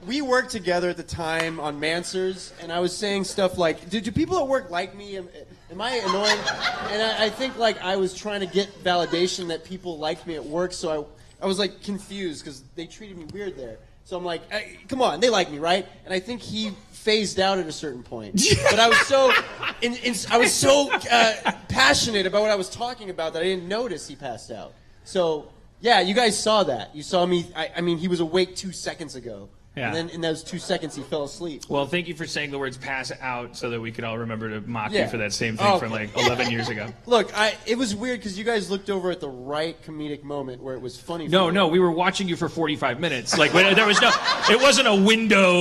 we worked together at the time on Mansers, and I was saying stuff like, do people at work like me? Am I annoying? And I think like I was trying to get validation that people liked me at work, so I was like confused because they treated me weird there. So I'm like, hey, come on, they like me, right? And I think he phased out at a certain point. But I was so passionate about what I was talking about that I didn't notice he passed out. So yeah, you guys saw that. You saw me. I mean, he was awake 2 seconds ago. Yeah. And then in those 2 seconds, he fell asleep. Well, thank you for saying the words "pass out" so that we could all remember to mock you Yeah. for that same thing from like 11 years ago. Look, it was weird because you guys looked over at the right comedic moment where it was funny. No, we were watching you for 45 minutes. Like there was it wasn't a window.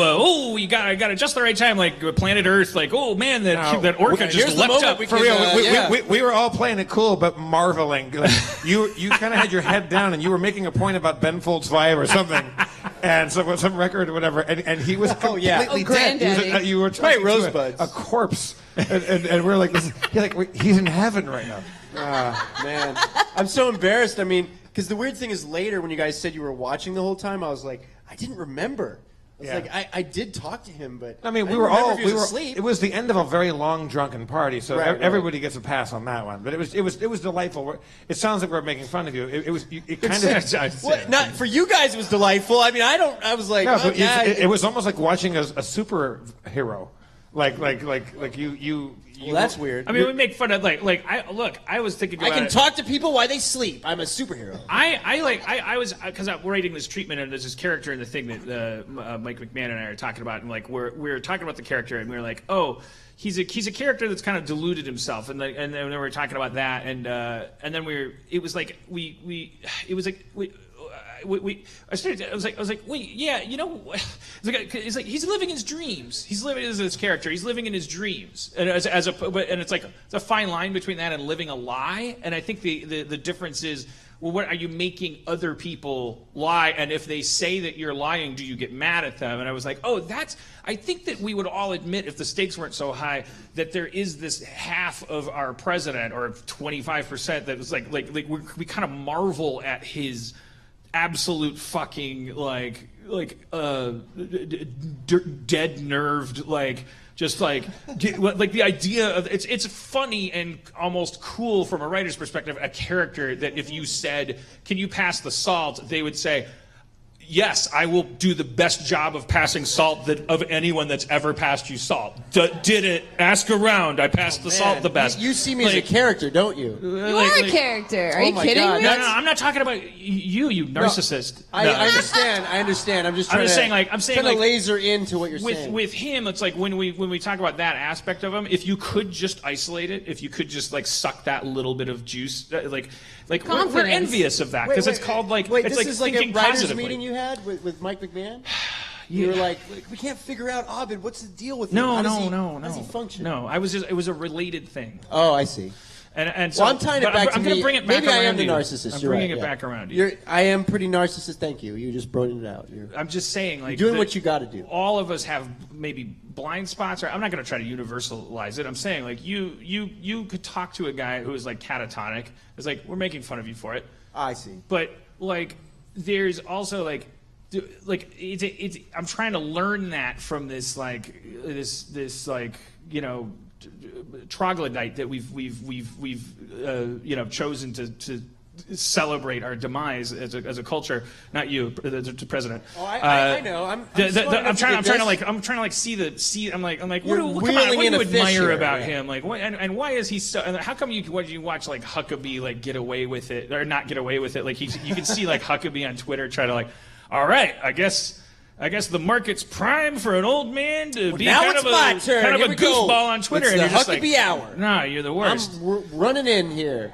I got it just the right time. Like Planet Earth. Like, oh man, that orca just leapt up. For real, we were all playing it cool, but marveling. Like, you kind of had your head down, and you were making a point about Ben Folds 5 or something, and some record or whatever, and he was completely dead. Granddaddy. You were talking to Rosebuds. a corpse, and we're like, he's in heaven right now. Man, I'm so embarrassed. I mean, because the weird thing is later when you guys said you were watching the whole time, I was like, I didn't remember. It's like I did talk to him, but I mean, we were asleep. It was the end of a very long drunken party, so Right. everybody gets a pass on that one. But it was delightful. It sounds like we're making fun of you. It kind of. What? Not for you guys. It was delightful. I mean, I was like, No, but it was almost like watching a superhero, like you. Well, that's weird. I mean, we make fun of I was thinking about I can it. talk to people while they sleep. I'm a superhero. I was because I'm writing this treatment, and there's this character in the thing that Mike McMahon and I are talking about, and like we're talking about the character, and we're like, oh, he's a character that's kind of deluded himself, and then we were talking about that, and then it was like I was like, wait, yeah, you know, it's like he's living his dreams. He's living as this character. He's living in his dreams, and and it's like it's a fine line between that and living a lie. And I think the difference is, well, what are you making other people lie? And if they say that you're lying, do you get mad at them? And I was like, oh, I think that we would all admit, if the stakes weren't so high, that there is this half of our president, or 25%, that was like we kind of marvel at his absolute fucking dead nerved, just like the idea of it's funny and almost cool from a writer's perspective, a character that if you said, can you pass the salt, they would say, yes, I will do the best job of passing salt of anyone that's ever passed you salt. Did it? Ask around. I passed the salt the best. You see me as a character, don't you? You are a character. Are you kidding me? No, I'm not talking about you narcissist. I understand. I'm just trying I'm saying to laser into what you're saying. With him, it's like when we talk about that aspect of him, if you could just isolate it, if you could just suck that little bit of juice, we're envious of that, because it's called Wait, it's this is like a thinking writers' positively. meeting you had with Mike McMahon? You were like, we can't figure out Abed. What's the deal with him? No. How does he function? No, it was a related thing. Oh, I see. And so, Well, I'm tying it back to I'm going to bring it back maybe around I am the you. narcissist. I'm You're bringing right, it yeah. back around you. I am pretty narcissist. Thank you. You just brought it out. I'm just saying, You're doing what you got to do. All of us have maybe blind spots, or I'm not going to try to universalize it. I'm saying, you could talk to a guy who is catatonic. It's like, we're making fun of you for it. I see. But there's also I'm trying to learn that from this troglodyte that we've chosen to celebrate our demise as a culture. Not you, the president. Oh, I know. I'm trying to see. I'm like, what do you admire about him? Like, what, and why is he so? And how come you watch like Huckabee like get away with it or not get away with it? Like you can see like Huckabee on Twitter try to like, all right, I guess the market's prime for an old man to be kind of a goofball on Twitter. It's and the you're just Huckabee like, hour. Nah, you're the worst. I'm running in here.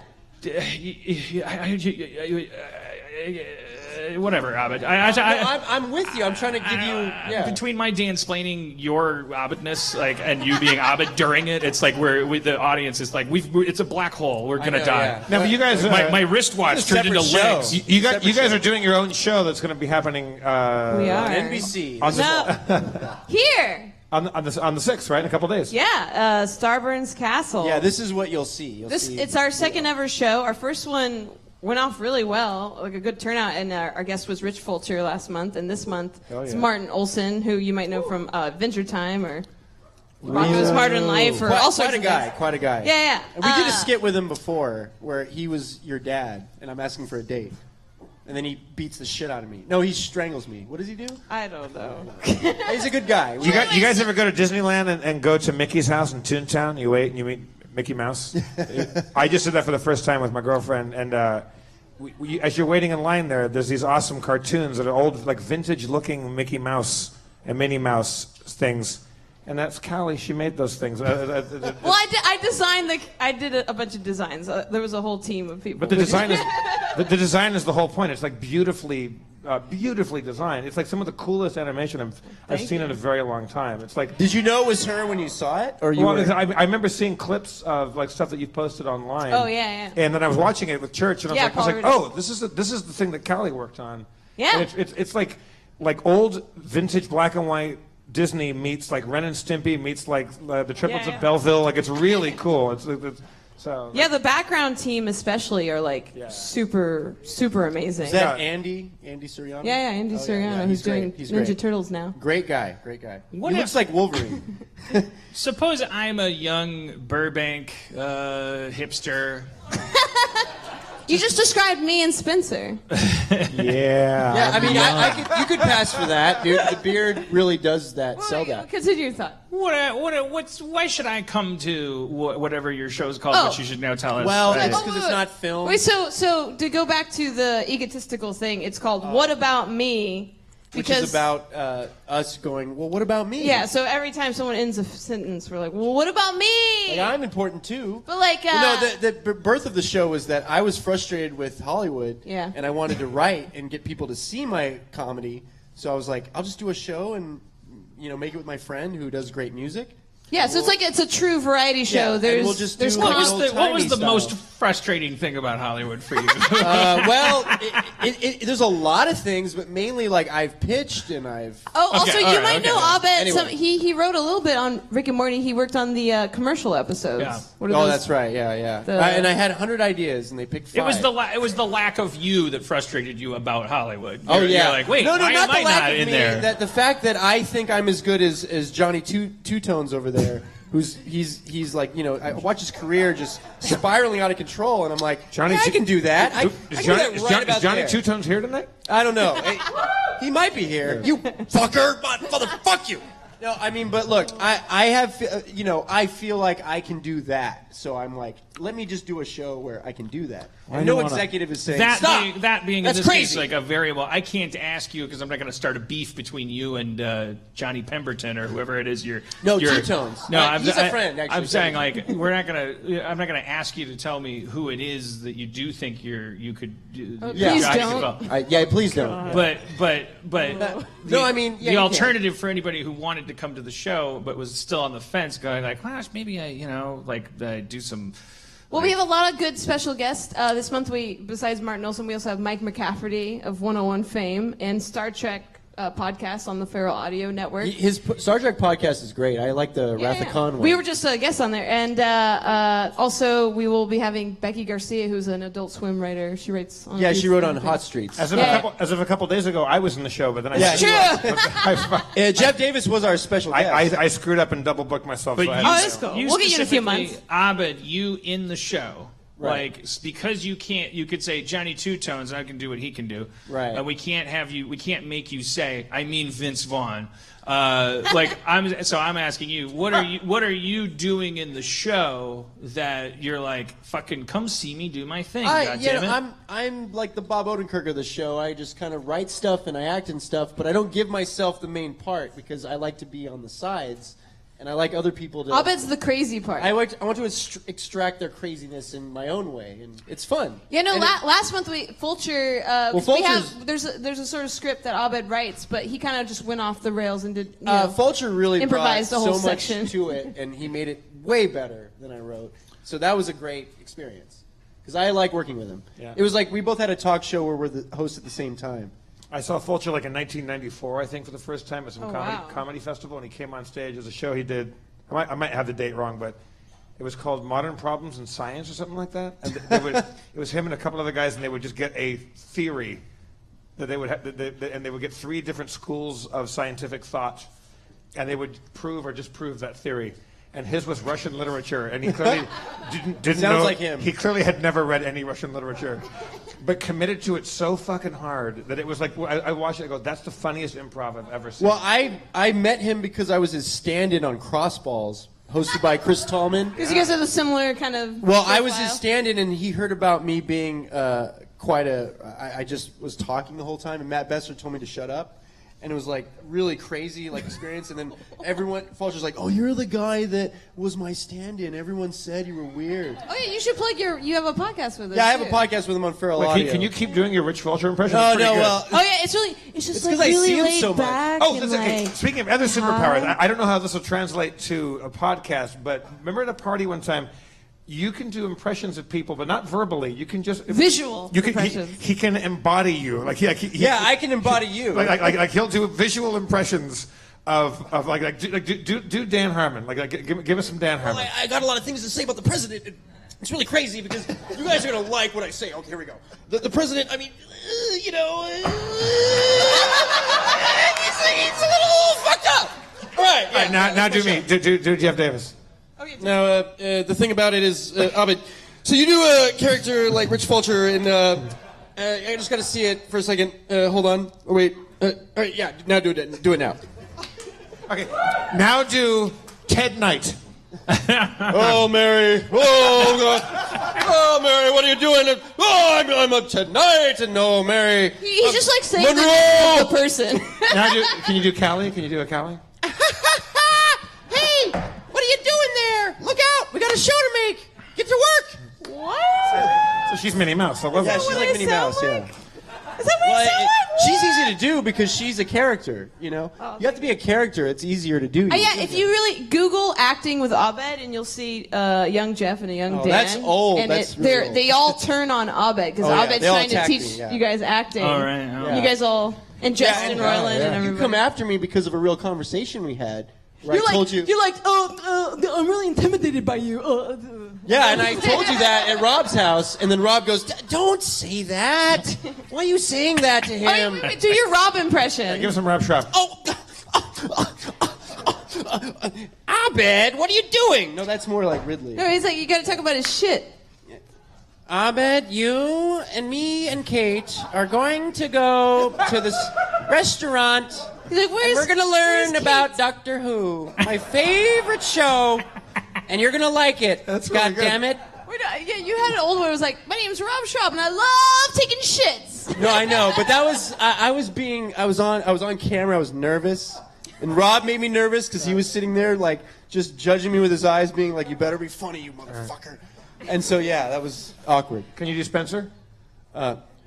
Whatever, Abed. I'm with you. I'm trying to give you. Between my Dan-splaining your Abedness, like, and you being Abed during it, it's like the audience is like it's a black hole. We're gonna die. Yeah. Now, but you guys, my wristwatch turned into legs. You guys are doing your own show that's going to be happening. We are on NBC. Here. On the 6th, right? In a couple of days. Yeah, Starburns Castle. Yeah, this is what you'll see. It's our second ever show. Our first one went off really well, like a good turnout, and our guest was Rich Fulcher last month, and this month it's Martin Olson, who you might know from Adventure Time or Rocco Smarter in Life, or all sorts of things. Quite a guy. Yeah. And we did a skit with him before where he was your dad, and I'm asking for a date. And then he beats the shit out of me. No, he strangles me. What does he do? I don't know. He's a good guy. You guys ever go to Disneyland and go to Mickey's house in Toontown? You wait and you meet Mickey Mouse. I just did that for the first time with my girlfriend, and as you're waiting in line there's these awesome cartoons that are old, like vintage-looking Mickey Mouse and Minnie Mouse things. And that's Callie. She made those things. Well, I did a bunch of designs. There was a whole team of people. But the design is the design is the whole point. It's like beautifully designed. It's like some of the coolest animation I've seen in a very long time. It's like. Did you know it was her when you saw it, or I remember seeing clips of like stuff that you've posted online. Oh yeah. And then I was watching it with church, and I was like, oh, this is the thing that Callie worked on. Yeah. And it's like old vintage black and white Disney meets like Ren and Stimpy meets like the Triplets of Belleville. Like it's really cool. So the background team especially are like super amazing. Is that Andy Suriano? Yeah, Andy Suriano, who's doing Ninja Turtles now. Great guy. He looks like Wolverine. Suppose I'm a young Burbank hipster. You just described me and Spencer. Yeah, I mean, you could pass for that, dude. The beard really does that. Sell that. Continue your thought. Why should I come to whatever your show's called, which you should now tell us? Well, it's because it's not filmed. Wait, so to go back to the egotistical thing, it's called What About Me? Which is about us going, well, what about me? Yeah, so every time someone ends a sentence, we're like, well, what about me? Like, I'm important too. But like, the birth of the show was that I was frustrated with Hollywood, and I wanted to write and get people to see my comedy. So I was like, I'll just do a show and make it with my friend who does great music. Yeah, so it's a true variety show. What was the most frustrating thing about Hollywood for you? Well, there's a lot of things, but mainly like I've pitched and I've. Also you might know Abed. Anyway. He wrote a little bit on Rick and Morty. He worked on the commercial episodes. Yeah. That's right. Yeah. And I had 100 ideas, and they picked 5. It was the lack of you that frustrated you about Hollywood. You're like, wait, why am I not in there? That the fact that I think I'm as good as Johnny Two Tones over there. He's like, I watch his career just spiraling out of control, and I'm like, Johnny, I can do that. Is Johnny Two Tones here tonight? I don't know. He might be here. You fucker, fuck you. No, I mean, but look, I have, I feel like I can do that. So I'm like, let me just do a show where I can do that. And no executive is saying, stop. That being That's in this crazy. Case, like a variable. I can't ask you because I'm not going to start a beef between you and Johnny Pemberton or whoever it is. Two-tones. No, he's a friend. Actually, I'm saying like I'm not going to ask you to tell me who it is that you do think you could. Please don't. Please don't. But no, I mean the alternative for anybody who wanted to come to the show but was still on the fence, going like, gosh, maybe I do some. Well, we have a lot of good special guests this month. Besides Martin Olson, we also have Mike McCafferty of 101 fame and Star Trek podcast on the Feral Audio Network. His Star Trek podcast is great. I like the Wrath of Khan one. We were just guests on there. And also, we will be having Becky Garcia, who's an Adult Swim writer. She writes on she wrote on Hot Streets. As of a couple days ago, I was in the show, but then Jeff Davis was our special guest. I screwed up and double booked myself. But so that's cool. We'll get you in a few months. Abed, you in the show. Right. Like, because you can't, you could say Johnny Two Tones, and I can do what he can do. Right. And we can't make you say, I mean Vince Vaughn. I'm asking you, what are you doing in the show that you're like, fucking come see me do my thing? I'm like the Bob Odenkirk of the show. I just kind of write stuff and I act in stuff, but I don't give myself the main part because I like to be on the sides. And I like other people to... Abed's the crazy part. I want to extract their craziness in my own way, and it's fun. Yeah, no, last month Fulcher... there's a sort of script that Abed writes, but he kind of just went off the rails and did... Fulcher really improvised brought the whole so section. much to it, and he made it way better than I wrote. So that was a great experience. Because I like working with him. Yeah. It was like we both had a talk show where we're the hosts at the same time. I saw Fulcher like in 1994, I think, for the first time at some wow. comedy festival, and he came on stage as a show he did. I might have the date wrong, but it was called Modern Problems in Science or something like that. And it was him and a couple other guys, and they would just get a theory that they would have, and they would get 3 different schools of scientific thought, and they would prove or disprove that theory. And his was Russian literature, and he clearly didn't know. Sounds like him. He clearly had never read any Russian literature, but committed to it so fucking hard that it was like I watched it. I go, that's the funniest improv I've ever seen. Well, I met him because I was his stand-in on Crossballs, hosted by Chris Tallman. Because you guys have a similar kind of... Well, I was his stand-in, and he heard about me being I just was talking the whole time, and Matt Besser told me to shut up. And it was like really crazy experience, and then Fulcher's like, "Oh, you're the guy that was my stand-in. Everyone said you were weird." Oh yeah, you should plug you have a podcast with us. Yeah, I have a podcast with him on Feral Audio. Can you keep doing your Rich Fulcher impression? No, It's pretty good. well. Oh yeah, it's just like I really see him laid so much. back. Oh, and that's okay. like, Speaking of other superpowers, I don't know how this will translate to a podcast, but remember at a party one time, you can do impressions of people, but not verbally. You can just impressions. He can embody you. I can embody you. Like he'll do visual impressions of do Dan Harmon. Give us some Dan Harmon. Well, I got a lot of things to say about the president. It's really crazy because you guys are gonna like what I say. Okay, here we go. The president. I mean, he's a little fucked up. All right. Yeah, All right, now do me. Do Jeff Davis. Now, the thing about it is, Abed, so you do a character like Rich Fulcher, and I just got to see it for a second. Hold on. Oh, wait. All right, yeah, now do it. Do it now. Okay, now do Ted Knight. Oh, Mary. Oh, God. Oh, Mary, what are you doing? Oh, I'm a Ted Knight, and no, Mary. He's just like saying Monroe! the person. Can you do Callie? Can you do a Callie? Hey, what are you doing there? Look out! We got a show to make. Get to work. What? So she's Minnie Mouse. Yeah, she's like Minnie Mouse. like? Yeah. Is that what you sound like? She's easy to do because she's a character. You know, you have to be a character. It's easier to do. Yeah, if you really Google acting with Abed, and you'll see young Jeff and a young Dan. That's old. And that's really old. they all turn on Abed because Abed's they all trying to attack teach me, you guys acting. All right. Yeah. You guys all and Justin Roiland and everybody. You come after me because of a real conversation we had. Where I told you. You're like, I'm really intimidated by you. Yeah, and I told you that at Rob's house, and then Rob goes, "Don't say that. Why are you saying that to him?" Do your Rob impression. Give us some Rob Schraub. Abed, what are you doing? No, that's more like Ridley. No, he's like, you got to talk about his shit. Abed, you and me and Kate are going to go to this restaurant. He's like, And we're going to learn about Doctor Who, my favorite show, and you're going to like it. That's God really good. damn it. Yeah, you had an old one who was like, my name's Rob Schraub, and I love taking shits. No, I know, but that was I was on camera. I was nervous, and Rob made me nervous because he was sitting there like just judging me with his eyes, being like, "You better be funny, you motherfucker." And so yeah, that was awkward. Can you do Spencer?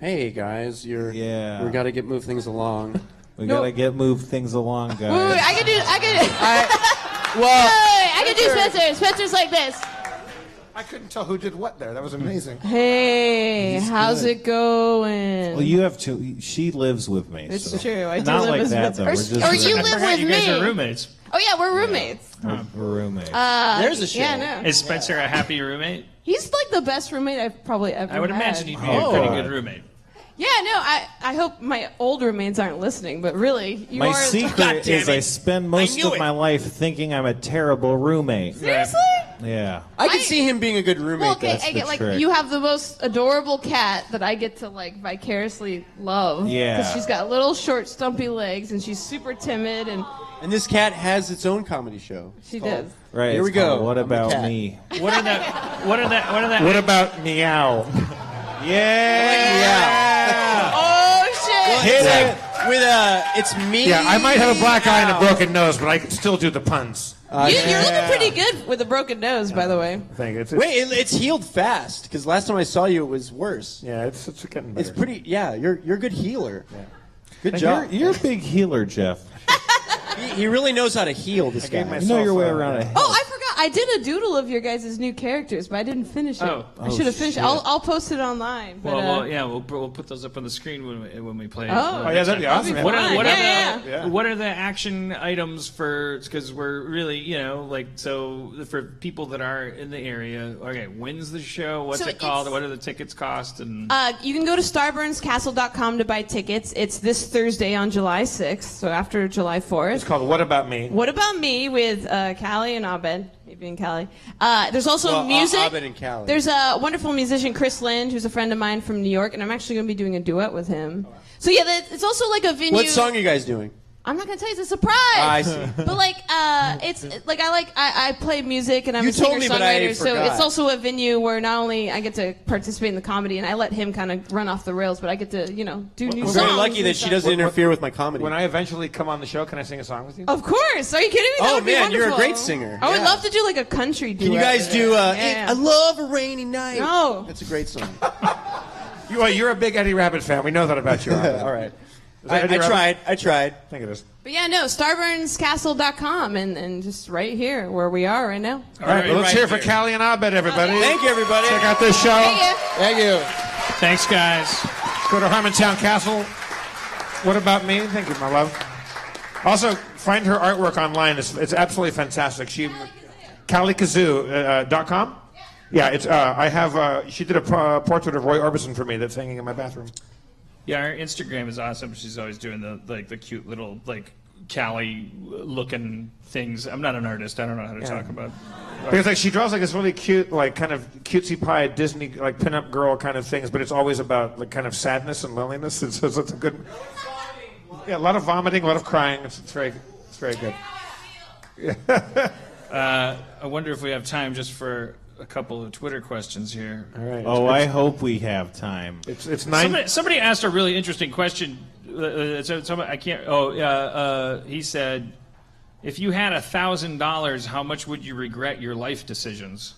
Hey guys, we got to move things along. We gotta move things along, guys. Wait, I can do Well, Spencer. Spencer's like this. I couldn't tell who did what there. That was amazing. Hey, how's it going? Well, you have to. She lives with me. It's so. true. I do Not live like with that, though. We're just or you I live forgot with you guys me. are roommates. Oh yeah, we're roommates. We're roommates. There's a show. Yeah, no. Is Spencer a happy roommate? He's like the best roommate I've probably ever had. I would imagine he'd be a pretty good roommate. Yeah, no, I hope my old roommates aren't listening, but really, you my are. secret is I spend most of my life thinking I'm a terrible roommate. Seriously? Yeah. I could see him being a good roommate. Well, okay, That's I the get like trick. you have the most adorable cat that I get to like vicariously love. Yeah. Because she's got little short, stumpy legs, and she's super timid, and And this cat has its own comedy show. she does. Right. Here we it's called go. What I'm a about cat. me? What about Meow? Yeah. Oh shit! Hit it. With it's me. Yeah, I might have a black eye and a broken nose, but I can still do the puns. You're looking pretty good with a broken nose, by the way. I think it's Wait, it's healed fast because last time I saw you, it was worse. yeah, it's getting better. It's pretty. Yeah, you're a good healer. Yeah. Good job. You're a big healer, Jeff. He really knows how to heal. This guy. You know your way around a hill. Oh, I forgot. I did a doodle of your guys' new characters, but I didn't finish it. Oh. I should have finished it. I'll post it online. But, we'll put those up on the screen when we play. Oh. Oh yeah, that'd be awesome. What are, what, Yeah, are yeah, the, what are the action items for? Because we're really, so for people that are in the area. Okay, when's the show? What's So it called? it's- What do the tickets cost? And you can go to starburnscastle.com to buy tickets. It's this Thursday on July 6th, so after July 4th. It's called What About Me? What About Me with Callie and Abed, maybe and Callie. There's also music. Abed and Callie. There's a wonderful musician, Chris Lind, who's a friend of mine from New York, and I'm actually going to be doing a duet with him. So yeah, it's also like a venue. What song are you guys doing? I'm not gonna tell you. It's a surprise. I see. But like, it's like I play music and I'm You a told me, but I singer-songwriter, so forgot. it's also a venue where not only I get to participate in the comedy and I let him kind of run off the rails, but I get to do new We're songs. very lucky and that she stuff. doesn't interfere with my comedy. When I eventually come on the show, can I sing a song with you? Of course. Are you kidding me? That Oh, would be man, you're a wonderful. great singer. I would Yeah. love to do like a country duet. Can you guys do? Yeah. I love a rainy night. No. That's a great song. You're a big Eddie Rabbit fan. We know that about you. All right. Is that Eddie I Rabbit? tried. I tried. I think it is. But yeah, no, starburnscastle.com and just right here where we are right now. All right, well, let's right hear for here. Callie and Abed, everybody. Thank you, everybody. Check out this show. Thank you. thanks, guys. Go to Harmontown Castle. What About Me? Thank you, my love. Also, find her artwork online. It's absolutely fantastic. CallieKazoo.com? Yeah, it's. I have. She did a portrait of Roy Orbison for me that's hanging in my bathroom. Yeah, her Instagram is awesome. She's always doing the cute little Callie looking things. I'm not an artist. I don't know how to talk about. Because she draws this really cute, kind of cutesy pie Disney pinup girl kind of things, but it's always about kind of sadness and loneliness. It's a good. Yeah, a lot of vomiting, a lot of crying. It's very good. I wonder if we have time just for a couple of Twitter questions here. All right. Oh, I hope we have time. It's 9. Somebody asked a really interesting question. I can't. He said, if you had $1,000, how much would you regret your life decisions?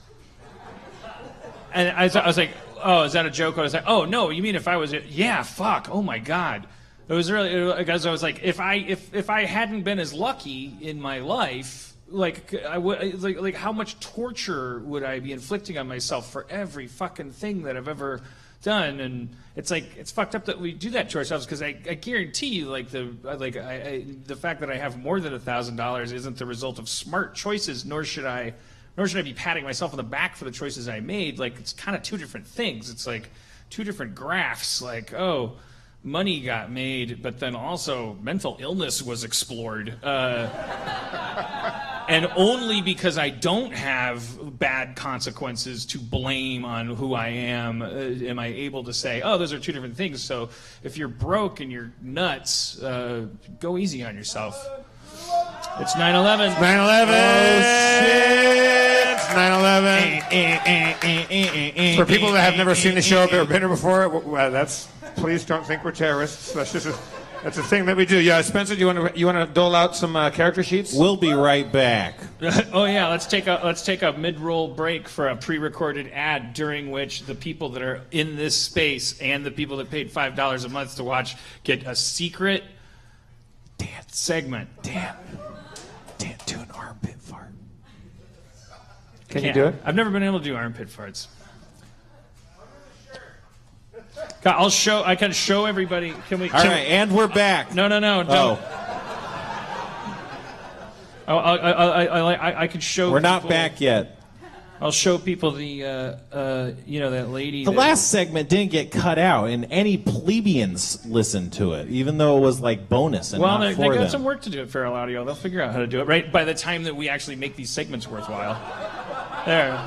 And I was like, oh, is that a joke? I was like, oh no, you mean if I was? Yeah, fuck. Oh my god. It was really because I was like, if I hadn't been as lucky in my life. I would how much torture would I be inflicting on myself for every fucking thing that I've ever done? And it's fucked up that we do that to ourselves because I guarantee you the fact that I have more than $1,000 isn't the result of smart choices, nor should I be patting myself on the back for the choices I made. It's kind of two different things. It's like two different graphs. Money got made, but then also mental illness was explored. And only because I don't have bad consequences to blame on who I am I able to say, oh, those are two different things. So if you're broke and you're nuts, go easy on yourself. It's 9/11. 9/11. Oh, It's 9/11. For people that have never seen the show, if they've been here before, please don't think we're terrorists. That's a thing that we do. Yeah, Spencer, do you want to dole out some character sheets? We'll be right back. Oh yeah, let's take a mid-roll break for a pre-recorded ad during which the people that are in this space and the people that paid $5 a month to watch get a secret dance segment. Dan, do an armpit fart. Can you do it? I've never been able to do armpit farts. God, I can show everybody. Can we? All right, and we're back. No. Don't. Oh, I could show. we're not people- back yet. I'll show people the, that lady. The last segment didn't get cut out, and any plebeians listened to it, even though it was like bonus and Well, not they for got them. some work to do at Feral Audio. They'll figure out how to do it right by the time that we actually make these segments worthwhile. There.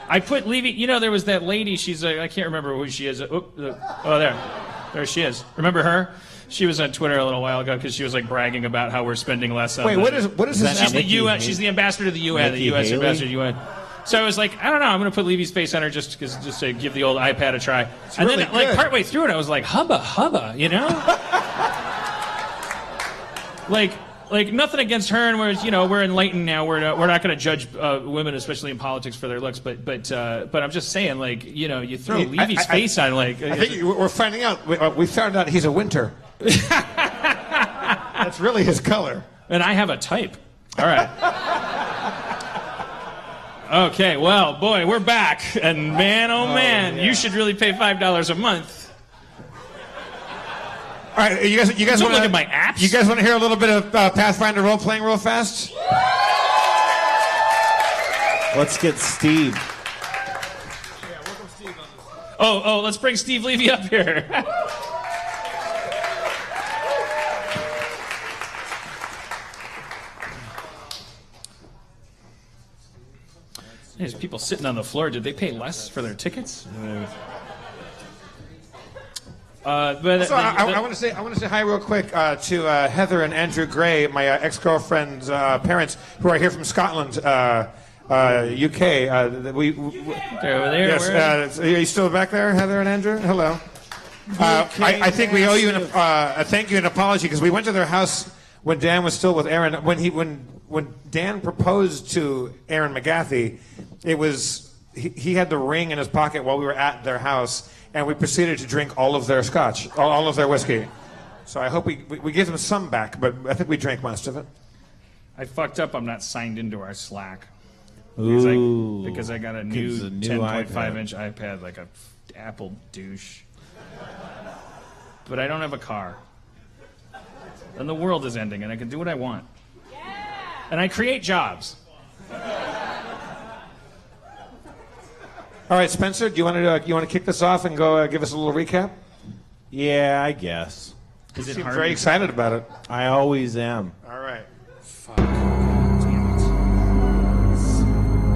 I put Levy. There was that lady. She's I can't remember who she is. There she is. Remember her? She was on Twitter a little while ago because she was like bragging about how we're spending less on. Wait, what is this? She's the Nikki UN. Haley? She's the ambassador to the UN. Nikki the U.S. Haley? ambassador to the UN. So I was like, I don't know. I'm going to put Levy's face on her just to give the old iPad a try. And really then, like good. partway through it, I was like, hubba, like nothing against her, and we're enlightened now. We're not going to judge women, especially in politics, for their looks. But I'm just saying, like, you throw Levy's face on, like. I think we're finding out. We found out he's a winter. That's really his color. And I have a type. All right. Okay, well, boy, we're back. And man, oh man, you should really pay $5 a month. All right, you guys Don't want look at my apps. You guys want to hear a little bit of Pathfinder role playing real fast? Let's get Steve. Oh, let's bring Steve Levy up here. There's people sitting on the floor. Did they pay less for their tickets? So I want to say hi real quick to Heather and Andrew Gray, my ex-girlfriend's parents, who are here from Scotland, UK. They're over there. Yes, are you still back there, Heather and Andrew? Hello. I think we owe you a thank you and apology because we went to their house when Dan was still with Aaron. When Dan proposed to Aaron McGathy, it was he had the ring in his pocket while we were at their house, and we proceeded to drink all of their scotch, all of their whiskey. So I hope we give them some back, but I think we drank most of it. I fucked up. I'm not signed into our Slack. Ooh. Because I got a new It's a new 10.5-inch iPad, like a Apple douche. But I don't have a car. And the world is ending, and I can do what I want. And I create jobs. All right, Spencer, do you want to kick this off and go give us a little recap? Yeah, I guess. Is You it seem hard? very excited about it. I always am. All right. Fuck. Damn it.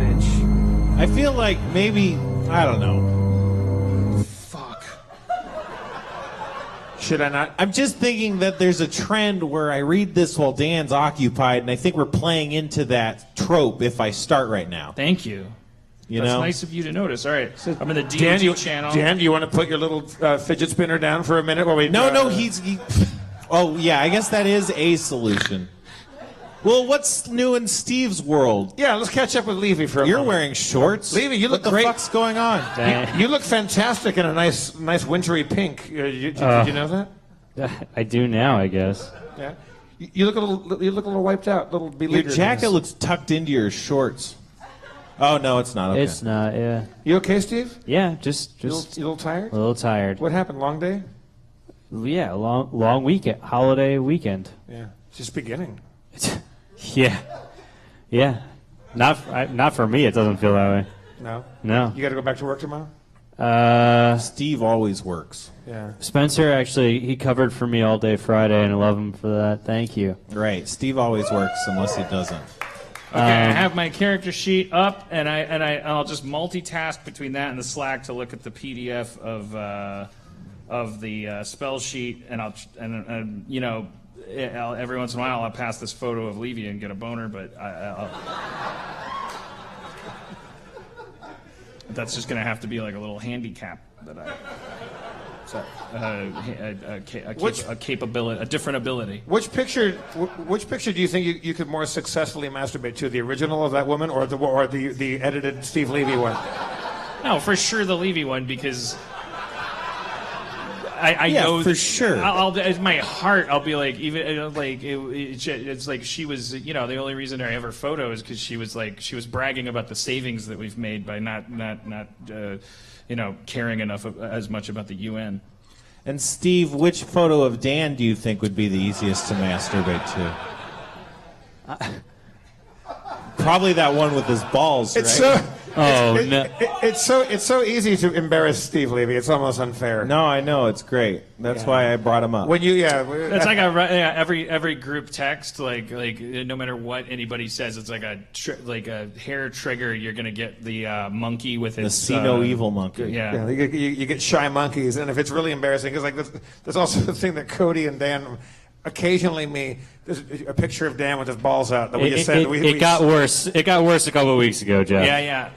Bitch. I feel like maybe, I don't know. Fuck. Should I not? I'm just thinking that there's a trend where I read this while Dan's occupied, and I think we're playing into that trope if I start right now. Thank you. You That's know? nice of you to notice. All right. I'm in the Dan, DMT channel. Dan, do you want to put your little fidget spinner down for a minute while we? No, he. Oh, yeah, I guess that is a solution. Well, what's new in Steve's world? Yeah, let's catch up with Levy for a You're moment. wearing shorts. Levy, you look what great. the fuck's going on? You look fantastic in a nice wintry pink. Did you know that? I do now, I guess. Yeah. You look a little wiped out. Little Your beleaguered. jacket looks tucked into your shorts. Oh no, it's not. Okay. It's not, yeah. You okay, Steve? Yeah, just You a little tired? a little tired. What happened? Long day? Yeah, long weekend, holiday weekend. Yeah. It's just beginning. Yeah. Not for me. It doesn't feel that way. No. No. You got to go back to work tomorrow. Steve always works. Yeah. Spencer actually he covered for me all day Friday, and I love him for that. Thank you. Right. Steve always works unless he doesn't. Okay, I have my character sheet up, and I'll just multitask between that and the Slack to look at the PDF of the spell sheet, and I'll every once in a while I'll pass this photo of Levy and get a boner, but that's just gonna have to be like a little handicap that a capability, a different ability. Which picture do you think you could more successfully masturbate to? The original of that woman, or the edited Steve Levy one? No, for sure the Levy one, because I know for sure. In my heart, I'll be like, even like it's like she was, the only reason I ever photo is because she was bragging about the savings that we've made by not caring enough as much about the UN. And Steve, which photo of Dan do you think would be the easiest to masturbate to? Probably that one with his balls, right? It's so easy to embarrass Steve Levy. It's almost unfair. No, I know, it's great. That's why I brought him up. It's like every group text, like no matter what anybody says, it's like a hair trigger. You're gonna get the monkey with its see no evil monkey. Yeah, you get shy monkeys, and if it's really embarrassing, because there's also the thing that Cody and Dan occasionally there's a picture of Dan with his balls out that we just said. It got worse. It got worse a couple of weeks ago, Jeff. Yeah.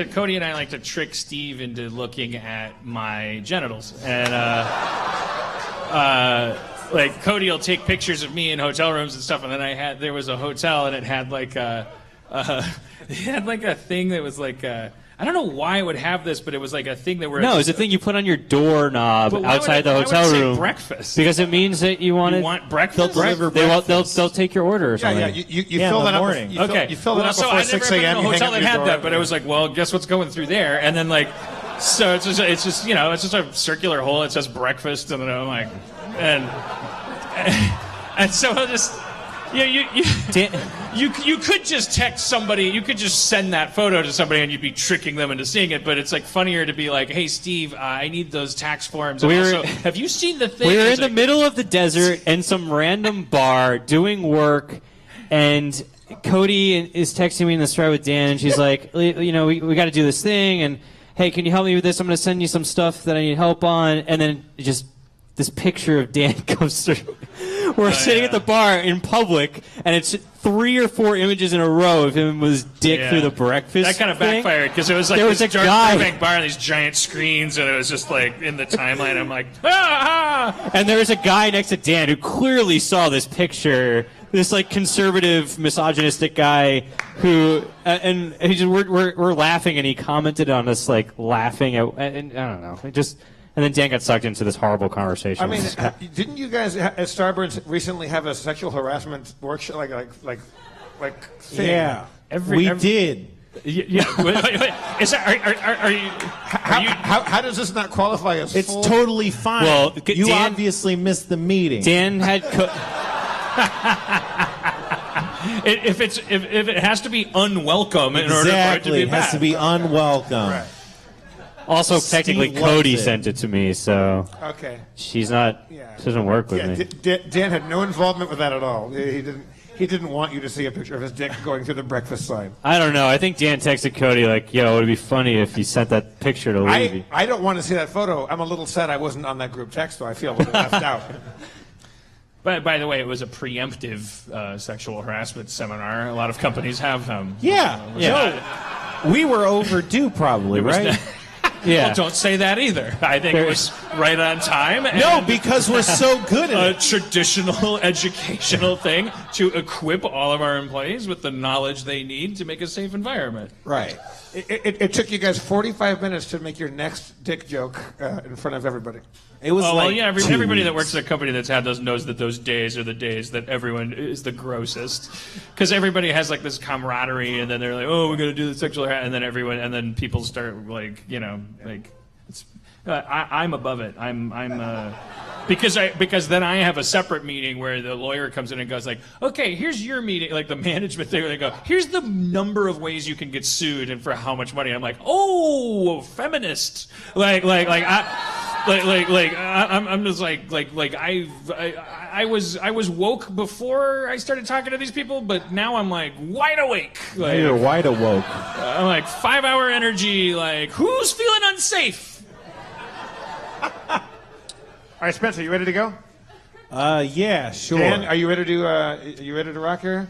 Cody and I like to trick Steve into looking at my genitals, and like Cody will take pictures of me in hotel rooms and stuff, and then there was a hotel and it had like a thing that was like I don't know why it would have this, but it was like a thing that were. No, it's a thing you put on your doorknob outside the hotel room. Breakfast. Because it means that you want breakfast. They'll take your order or something. Yeah. You fill that up. You fill it up before 6 a.m. I never been in a hotel that had that, but it was like, well, guess what's going through there? And then like, so it's just it's just a circular hole. It says breakfast, and then I'm like, and so I'll just. You could just text somebody. You could just send that photo to somebody, and you'd be tricking them into seeing it. But it's like funnier to be like, "Hey, Steve, I need those tax forms." And also, have you seen the thing? We were in the middle of the desert in some random bar doing work, and Cody is texting me in the thread with Dan, and she's like, we got to do this thing, and hey, can you help me with this? I'm going to send you some stuff that I need help on, and then just this picture of Dan comes through. We're sitting at the bar in public, and it's 3 or 4 images in a row of him with his dick through the breakfast. That kind of backfired because it was like this Burbank bar and these giant screens, and it was just like in the timeline. I'm like, And there was a guy next to Dan who clearly saw this picture. This like conservative, misogynistic guy who, and he just we're laughing, and he commented on us like laughing at, and I don't know, it just. And then Dan got sucked into this horrible conversation. I mean, didn't you guys at Starburns recently have a sexual harassment workshop, like thing? Yeah, we did. Yeah. Are you? How does this not qualify as? It's full? Totally fine. Well, you obviously missed the meeting. Dan had. If it has to be unwelcome in order for it to be it has to be unwelcome. Right. Also, technically, Cody sent it to me, so okay. She's not. Yeah. She doesn't work with me. Dan had no involvement with that at all. He didn't want you to see a picture of his dick going through the breakfast sign. I don't know. I think Dan texted Cody like, "Yo, it would be funny if you sent that picture to Levy." I don't want to see that photo. I'm a little sad I wasn't on that group text, though. I feel a little left out. But by the way, it was a preemptive sexual harassment seminar. A lot of companies have them. Yeah. We were overdue, probably, right? Yeah. Well, don't say that either. I think it was right on time. No, because we're so good at it. A traditional educational thing to equip all of our employees with the knowledge they need to make a safe environment. Right. It took you guys 45 minutes to make your next dick joke in front of everybody. It was everybody that works at a company that's had those knows that those days are the days that everyone is the grossest, because everybody has like this camaraderie, and then they're like, oh, we're gonna do the sexual harassment, and then people start like, it's I'm above it. Because then I have a separate meeting where the lawyer comes in and goes like, okay, here's your meeting, like the management thing, where they go, here's the number of ways you can get sued and for how much money. I'm like, oh, feminist, I'm just like I was woke before I started talking to these people, but now I'm like wide awake. Like, you're wide awoke. I'm like 5-hour energy. Like, who's feeling unsafe? All right, Spencer, you ready to go? Yeah, sure. Dan, are you ready to rock here?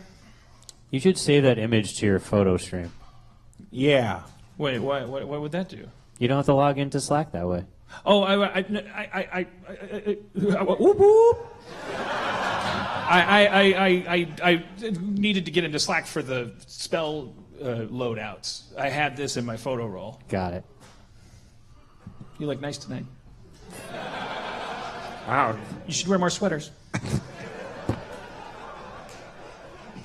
You should save that image to your photo stream. Yeah. Wait, what would that do? You don't have to log into Slack that way. Oh, whoop, whoop. I needed to get into Slack for the spell loadouts. I had this in my photo roll. Got it. You look nice tonight. Wow. You should wear more sweaters.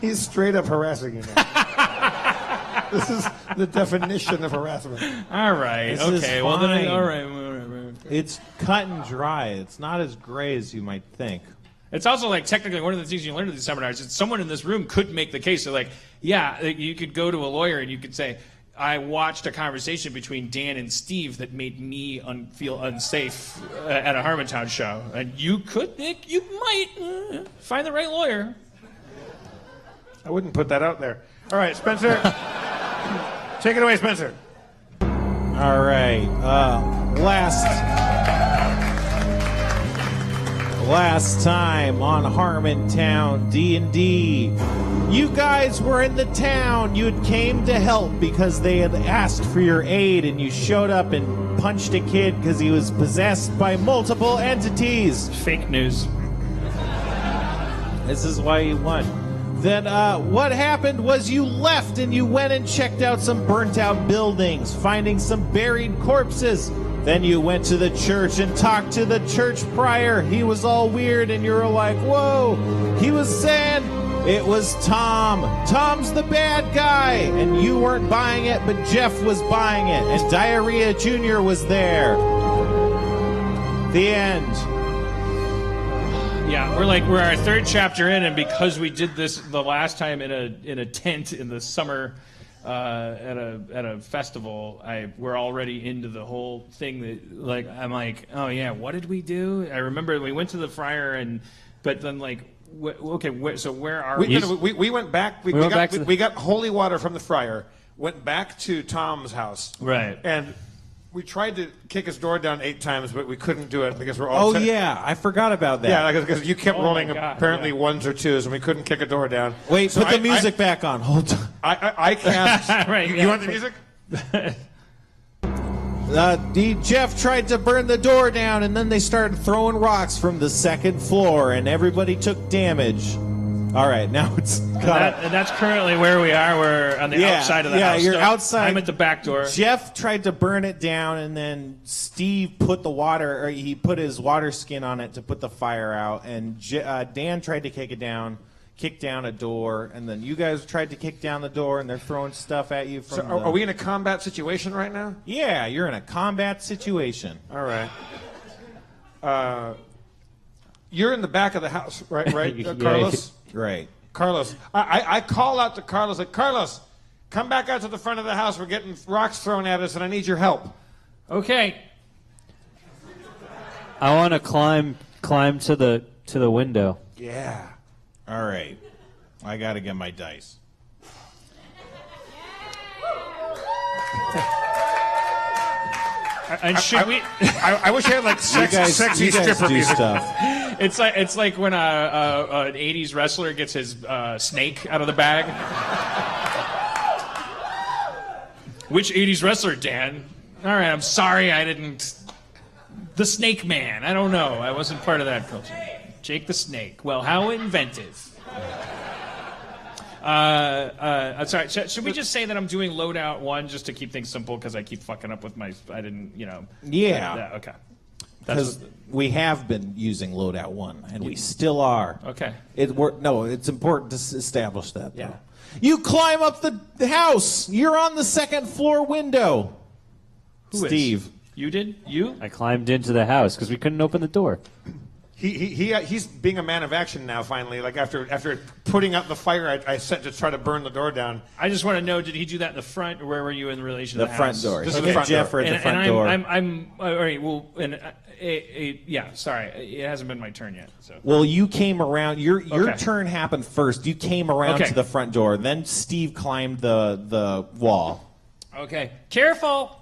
He's straight up harassing you now. This is the definition of harassment. All right. This is Okay. Well, then, fine. all right. Whatever. It's cut and dry. It's not as gray as you might think. It's also like technically one of the things you learn at these seminars is someone in this room could make the case. So like, yeah, you could go to a lawyer and you could say, I watched a conversation between Dan and Steve that made me feel unsafe at a Harmontown show. And you could, Nick, you might find the right lawyer. I wouldn't put that out there. All right, Spencer. Take it away, Spencer. All right. Last time on Harmontown D&D, you guys were in the town. You had came to help because they had asked for your aid, and you showed up and punched a kid because he was possessed by multiple entities. Fake news. This is why you won. Then what happened was you left and you went and checked out some burnt out buildings, finding some buried corpses. Then you went to the church and talked to the church prior. He was all weird and you were like, whoa. He was saying it was Tom. Tom's the bad guy. And you weren't buying it, but Jeff was buying it. And Diarrhea Jr. was there. The end. Yeah, we're our third chapter in, and because we did this the last time in a tent in the summer at a festival, we're already into the whole thing that like I'm like, oh yeah, what did we do? I remember we went to the friar but then like so where are we? We went back. We got holy water from the friar. Went back to Tom's house. Right. And we tried to kick his door down 8 times, but we couldn't do it because we're all. Oh yeah, I forgot about that. Yeah, because you kept rolling God, apparently ones or twos, and we couldn't kick a door down. Wait, So put the music back on. Hold on. I cast. Right, You want the music? Jeff tried to burn the door down, and then they started throwing rocks from the second floor, and everybody took damage. All right, now it's cut up. And that's currently where we are. We're on the outside of the house. Yeah, you're No, outside. I'm at the back door. Jeff tried to burn it down, and then Steve put he put his water skin on it to put the fire out, and Dan tried to kick down a door, and then you guys tried to kick down the door, and they're throwing stuff at you from So are we in a combat situation right now? Yeah, you're in a combat situation. All right. You're in the back of the house, right, Yeah. Carlos? Right. Carlos. I call out to Carlos, like, Carlos, come back out to the front of the house. We're getting rocks thrown at us, and I need your help. Okay. I want to climb to the window. Yeah. All right. I got to get my dice. And should we? I wish I had like sexy you guys stripper do music. stuff. It's like when an '80s wrestler gets his snake out of the bag. Which '80s wrestler, Dan? All right, I'm sorry, I didn't. The Snake Man. I don't know. I wasn't part of that culture. Jake the Snake. Well, how inventive. Sorry. Should we just say that I'm doing loadout 1 just to keep things simple because I keep fucking up with my. I didn't, Yeah. Okay. Because we have been using loadout 1, and we still are. Okay. It's important to establish that. Yeah. Though. You climb up the house. You're on the second floor window. Who is? Steve. You did? You? I climbed into the house because we couldn't open the door. He's being a man of action now. Finally, like after putting out the fire I set to try to burn the door down. I just want to know: did he do that in the front, or where were you in relation to the front house? door. This is the front Jeff door. at the And front door. I'm all right. Well, yeah. Sorry, it hasn't been my turn yet. So. Well, you came around. Your Okay. turn happened first. You came around Okay. to the front door. Then Steve climbed the wall. Okay. Careful.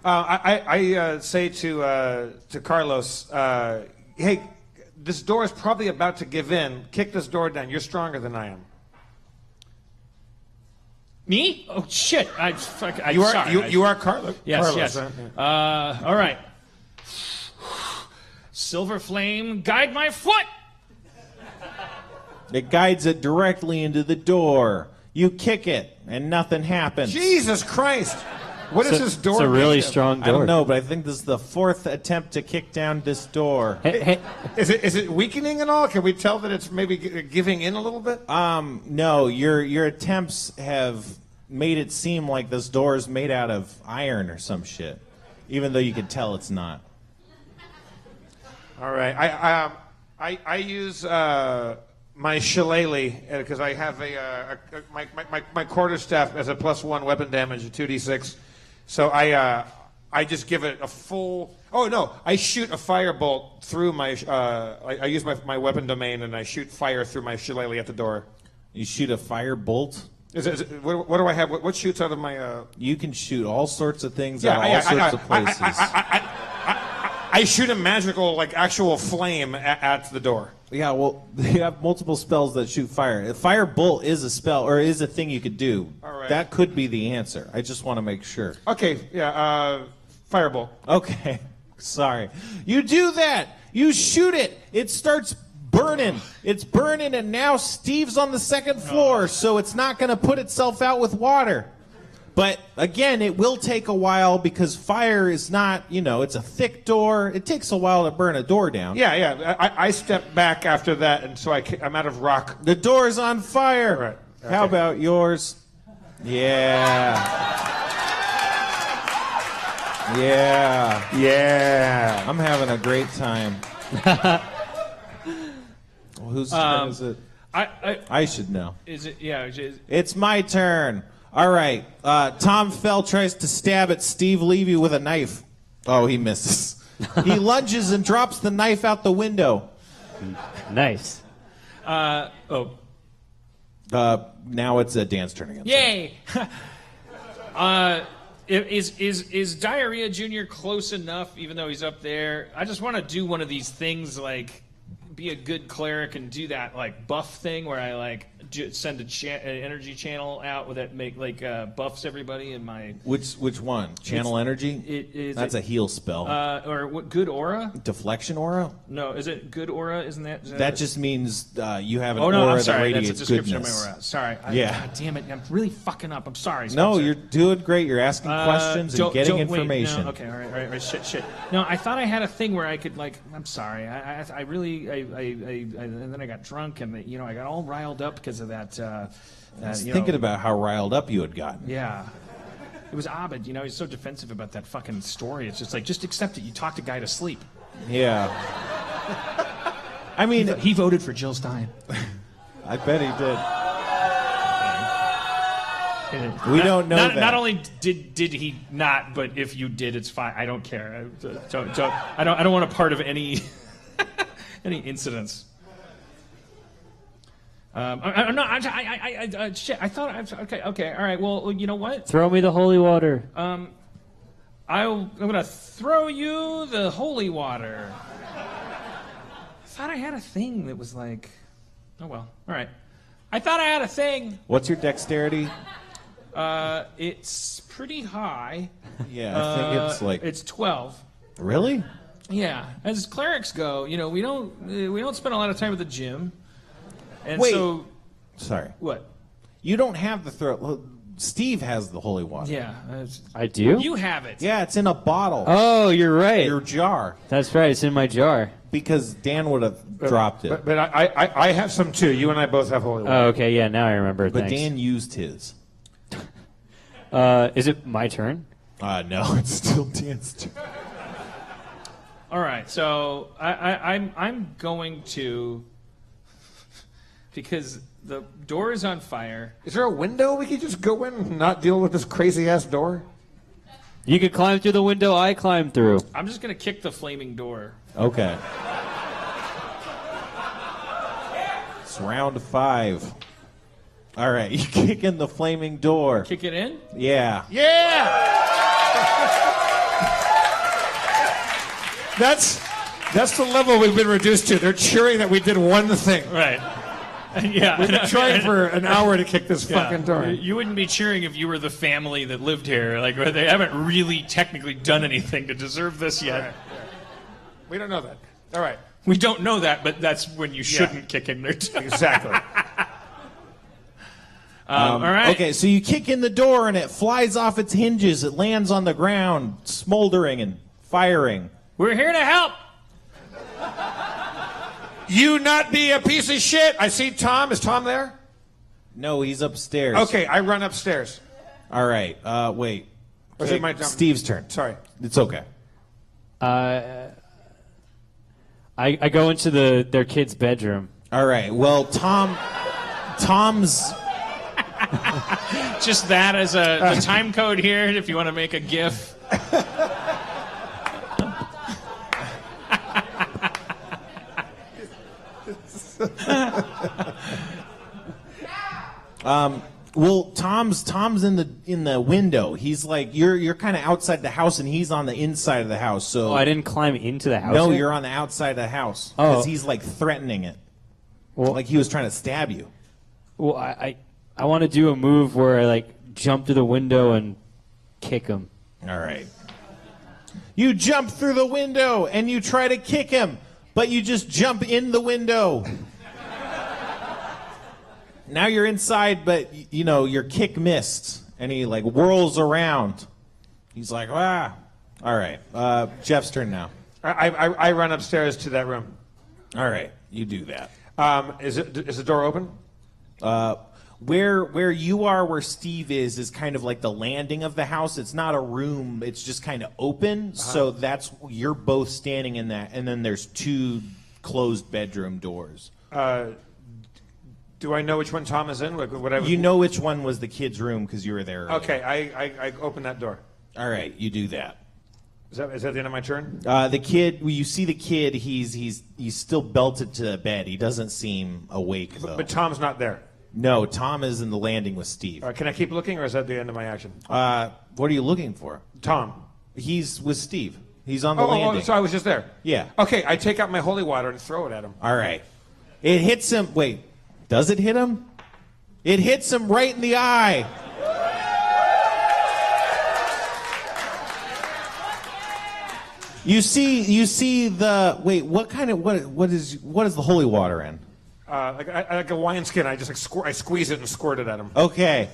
I say to Carlos, hey, this door is probably about to give in. Kick this door down. You're stronger than I am. Me? Oh shit! You are sorry. you are Carlos. Yes. Carlos, Yes. right? All right. Silver flame, guide my foot. It guides it directly into the door. You kick it, and nothing happens. Jesus Christ! What is this door? It's a really made of? strong door. I don't know, but I think this is the 4th attempt to kick down this door. Hey, Is it weakening at all? Can we tell that it's maybe giving in a little bit? No, your attempts have made it seem like this door is made out of iron or some shit, even though you could tell it's not. All right. I use my shillelagh because I have my quarterstaff as a +1 weapon damage, a 2d6. So I just give it a full. Oh no! I shoot a firebolt through my. I use my weapon domain and I shoot fire through my shillelagh at the door. You shoot a fire bolt. What do I have? What shoots out of my? You can shoot all sorts of things out of all sorts of places. I shoot a magical, like actual flame at the door. Yeah, well, you have multiple spells that shoot fire. A fire bolt is a spell, or is a thing you could do. All right. That could be the answer. I just want to make sure. Okay, yeah, fireball. Okay, sorry. You do that. You shoot it. It starts burning. It's burning, and now Steve's on the 2nd floor, so it's not going to put itself out with water. But again, it will take a while because fire is not, it's a thick door. It takes a while to burn a door down. Yeah. I step back after that, and so I'm out of rock. The door is on fire. All right. Okay. How about yours? Yeah. Yeah. I'm having a great time. Whose turn is it? I should know. Is it? Yeah. It's my turn. All right. Tom Fell tries to stab at Steve Levy with a knife. Oh, he misses. He lunges and drops the knife out the window. Nice. Now it's Dan's turn again. Yay! Is Diarrhea Jr. close enough, even though he's up there? I just want to do one of these things, like be a good cleric and do that like buff thing where I send an energy channel out with that buffs everybody in my. Which one? Channel energy? That's a heal spell. Or what? Good aura? Deflection aura? No, is it good aura? Isn't that? That just means you have an aura I'm sorry, that radiates that's a description goodness. of my aura. Sorry. God damn it! I'm really fucking up. I'm sorry. No, Spencer. you're doing great. You're asking questions and getting information. Wait, no, okay, all right. Shit. No, I thought I had a thing where I could I'm sorry. I really and then I got drunk and I got all riled up because of that. I was thinking about how riled up you had gotten. Yeah. It was Abed, he's so defensive about that fucking story. It's just just accept it. You talked a guy to sleep. Yeah. I mean, he voted for Jill Stein. I bet he did. We don't know that. Not only did he not, but if you did, it's fine. I don't care. I don't want a part of any any incidents. I'm not. Shit. I thought. Okay. All right. Well, you know what? Throw me the holy water. I'm gonna throw you the holy water. I thought I had a thing that was like. Oh well. All right. I thought I had a thing. What's your dexterity? It's pretty high. Yeah, I think it's 12. Really? Yeah. As clerics go, we don't spend a lot of time at the gym. And Wait. So, sorry. What? You don't have the throw. Steve has the holy water. Yeah. I do? You have it. Yeah, it's in a bottle. Oh, you're right. Your jar. That's right. It's in my jar. Because Dan would have dropped it. But I have some too. You and I both have holy water. Oh, okay. Yeah, now I remember. But Thanks. Dan used his. Is it my turn? No, it's still Dan's turn. All right. So I'm going to, because the door is on fire. Is there a window we could just go in and not deal with this crazy ass door? You could climb through the window I climbed through. I'm just going to kick the flaming door. Okay. It's round 5. All right, you kick in the flaming door. Kick it in? Yeah. Yeah! That's the level we've been reduced to. They're cheering that we did one thing. Right. Yeah. We've been trying for an hour to kick this fucking door. You wouldn't be cheering if you were the family that lived here. They haven't really technically done anything to deserve this yet. Right. We don't know that. All right. We don't know that, but that's when you shouldn't kick in their door. Exactly. All right. Okay, so you kick in the door and it flies off its hinges. It lands on the ground, smoldering and firing. We're here to help. You not be a piece of shit. I see Tom. Is Tom there? No, he's upstairs. Okay, I run upstairs. All right. Wait. Or is it my Steve's turn. Sorry. It's okay. I go into their kid's bedroom. All right. Well, Tom's. Just that as the time code here, if you want to make a GIF. Well, Tom's in the window. He's like you're kind of outside the house, and he's on the inside of the house. So Oh, I didn't climb into the house. no, yet? you're on the outside of the house Oh. because he's like threatening it, Well, like he was trying to stab you. Well, I want to do a move where I like jump through the window and kick him. All right. You jump through the window and you try to kick him, but you just jump in the window. Now you're inside, but you know your kick missed, and he like whirls around. He's like, ah. All right, Jeff's turn now. I run upstairs to that room. All right, you do that. Is the door open? Where you are, where Steve is kind of like the landing of the house. It's not a room. It's just kind of open. So that's you're both standing in that, and then there's two closed bedroom doors. Do I know which one Tom is in? Like, whatever. You know which one was the kid's room because you were there earlier. Okay, I open that door. All right, you do that. Is that the end of my turn? The kid, well, you see the kid. He's still belted to the bed. He doesn't seem awake though. But Tom's not there. No, Tom is in the landing with Steve. Can I keep looking, or is that the end of my action? What are you looking for? Tom. He's with Steve. He's on the landing. So I was just there. Yeah. Okay, I take out my holy water and throw it at him. All right. It hits him. Wait, does it hit him? It hits him right in the eye. You see the wait. What is the holy water in? Like a wineskin. I just I squeeze it and squirt it at him. Okay.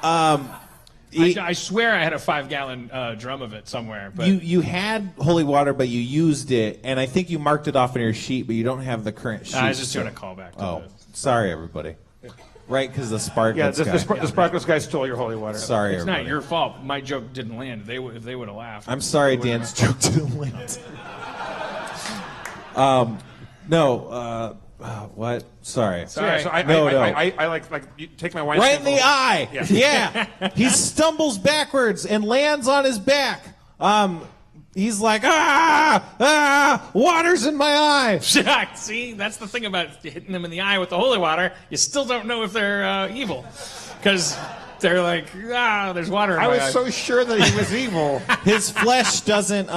I swear I had a 5-gallon drum of it somewhere. But You had holy water, but you used it, and I think you marked it off on your sheet, but you don't have the current sheet. I was just doing a callback to Oh, sorry, everybody. Right, because the sparklets Yeah, guy. the sparklets guy stole your holy water. Sorry, It's everybody. not your fault. My joke didn't land. If they would have laughed. I'm sorry, Dan's joke didn't land. No. What? Sorry. Yeah, so No. I like you take my wineskin. Right in the full- eye. Yeah. Yeah. He stumbles backwards and lands on his back. He's like, water's in my eye. See, that's the thing about hitting them in the eye with the holy water. You still don't know if they're evil, because they're like, there's water in my I was eye. so sure that he was evil. His flesh doesn't,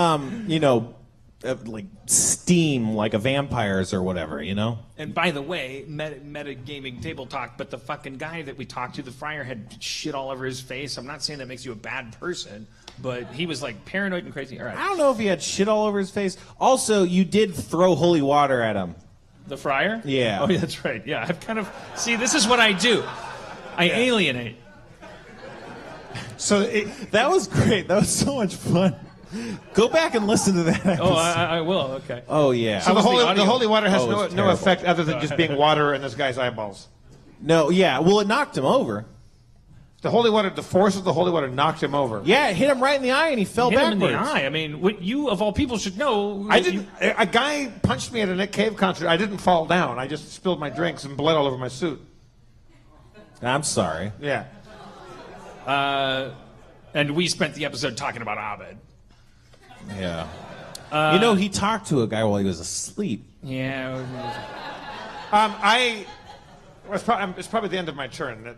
like steam like a vampire's or whatever, you know? And by the way, meta gaming table talk, but the fucking guy that we talked to, the friar, had shit all over his face. I'm not saying that makes you a bad person, but he was like paranoid and crazy. All right. I don't know if he had shit all over his face. Also, you did throw holy water at him. The friar? Yeah. Oh, yeah, that's right. Yeah, I've kind of... See, this is what I do. I alienate. So that was great. That was so much fun. Go back and listen to that episode. Oh, I will. Okay. Oh, yeah. So the holy water has Oh, it was no terrible. effect other than just being water in this guy's eyeballs. No, yeah. Well, it knocked him over. The holy water, the force of the holy water knocked him over. Yeah, it hit him right in the eye, and he fell Hit him backwards. in the eye. I mean, what you of all people should know. I didn't. A guy punched me at a Nick Cave concert. I didn't fall down. I just spilled my drinks and bled all over my suit. I'm sorry. Yeah. And we spent the episode talking about Abed. Yeah. He talked to a guy while he was asleep. Yeah. It's probably the end of my turn.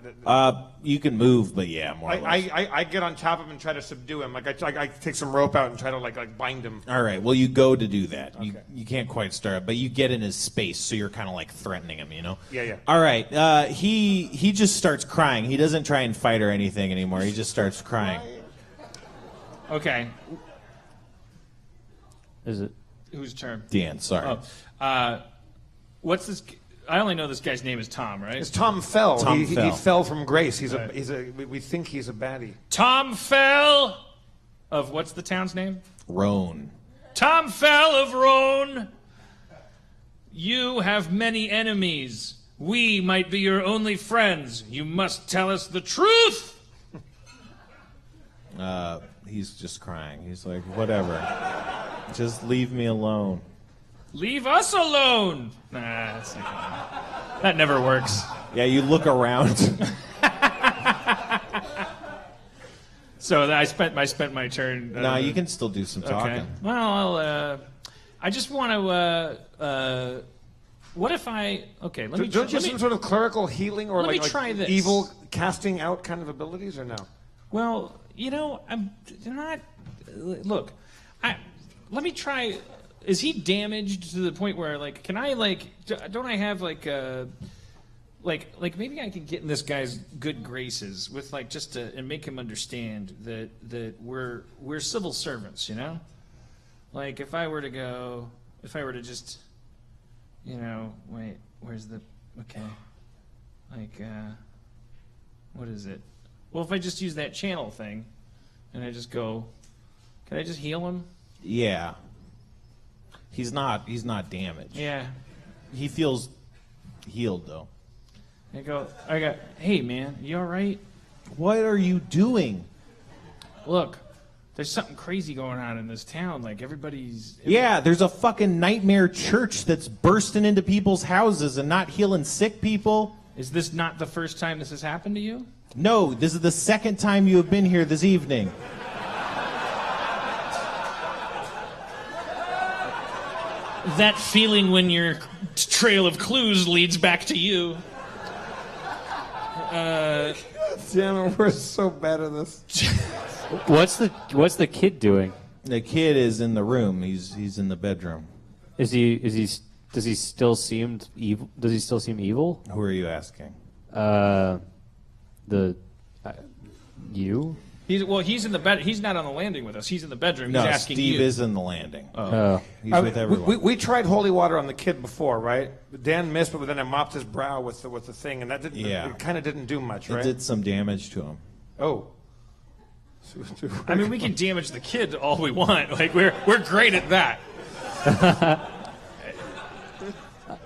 You can move, but yeah, more or less. I get on top of him and try to subdue him. Like I take some rope out and try to like bind him. All right. Well, you go to do that. Okay. You can't quite start, but you get in his space, so you're kind of like threatening him, you know? Yeah. All right. He just starts crying. He doesn't try and fight or anything anymore. He just starts crying. Okay. Is it? Whose turn? Dan, sorry. Oh. What's this? I only know this guy's name is Tom, right? It's Tom Fell. Tom He Fell. fell from grace. Right. We think he's a baddie. Tom Fell of what's the town's name? Roan. Tom Fell of Roan. You have many enemies. We might be your only friends. You must tell us the truth. He's just crying. He's like, whatever. Just leave me alone. Leave us alone. Nah, that never works. Yeah, you look around. So I spent my turn. No, you can still do some talking. Okay. Well, I just want to. What if I? Okay, let me. Don't you have some sort of clerical healing or let me like try this. evil casting out kind of abilities or no? Well, I'm not. Look, let me try. Is he damaged to the point where like can I like don't I have like like maybe I can get in this guy's good graces with like just to and make him understand that we're civil servants, you know? Like if I were to just wait, where's the okay. Like what is it? Well, if I just use that channel thing and I just go, can I just heal him? Yeah. He's not damaged. Yeah. He feels healed though. I go, hey man, you all right? What are you doing? Look, there's something crazy going on in this town. Like everybody's. Yeah, there's a fucking nightmare church that's bursting into people's houses and not healing sick people. Is this not the first time this has happened to you? No, this is the second time you have been here this evening. That feeling when your trail of clues leads back to you. Damn it, we're so bad at this. What's the kid doing? The kid is in the room. He's in the bedroom. Does he still seem evil? Does he still seem evil? Who are you asking? You? He's in the bed. He's not on the landing with us. He's in the bedroom. No, He's asking Steve you. is in the landing. Oh. He's with everyone. We tried holy water on the kid before, right? Dan missed, but then I mopped his brow with the thing, and that didn't. Yeah. It kind of didn't do much, It right? did some damage to him. Oh. I mean, we can damage the kid all we want. Like we're great at that.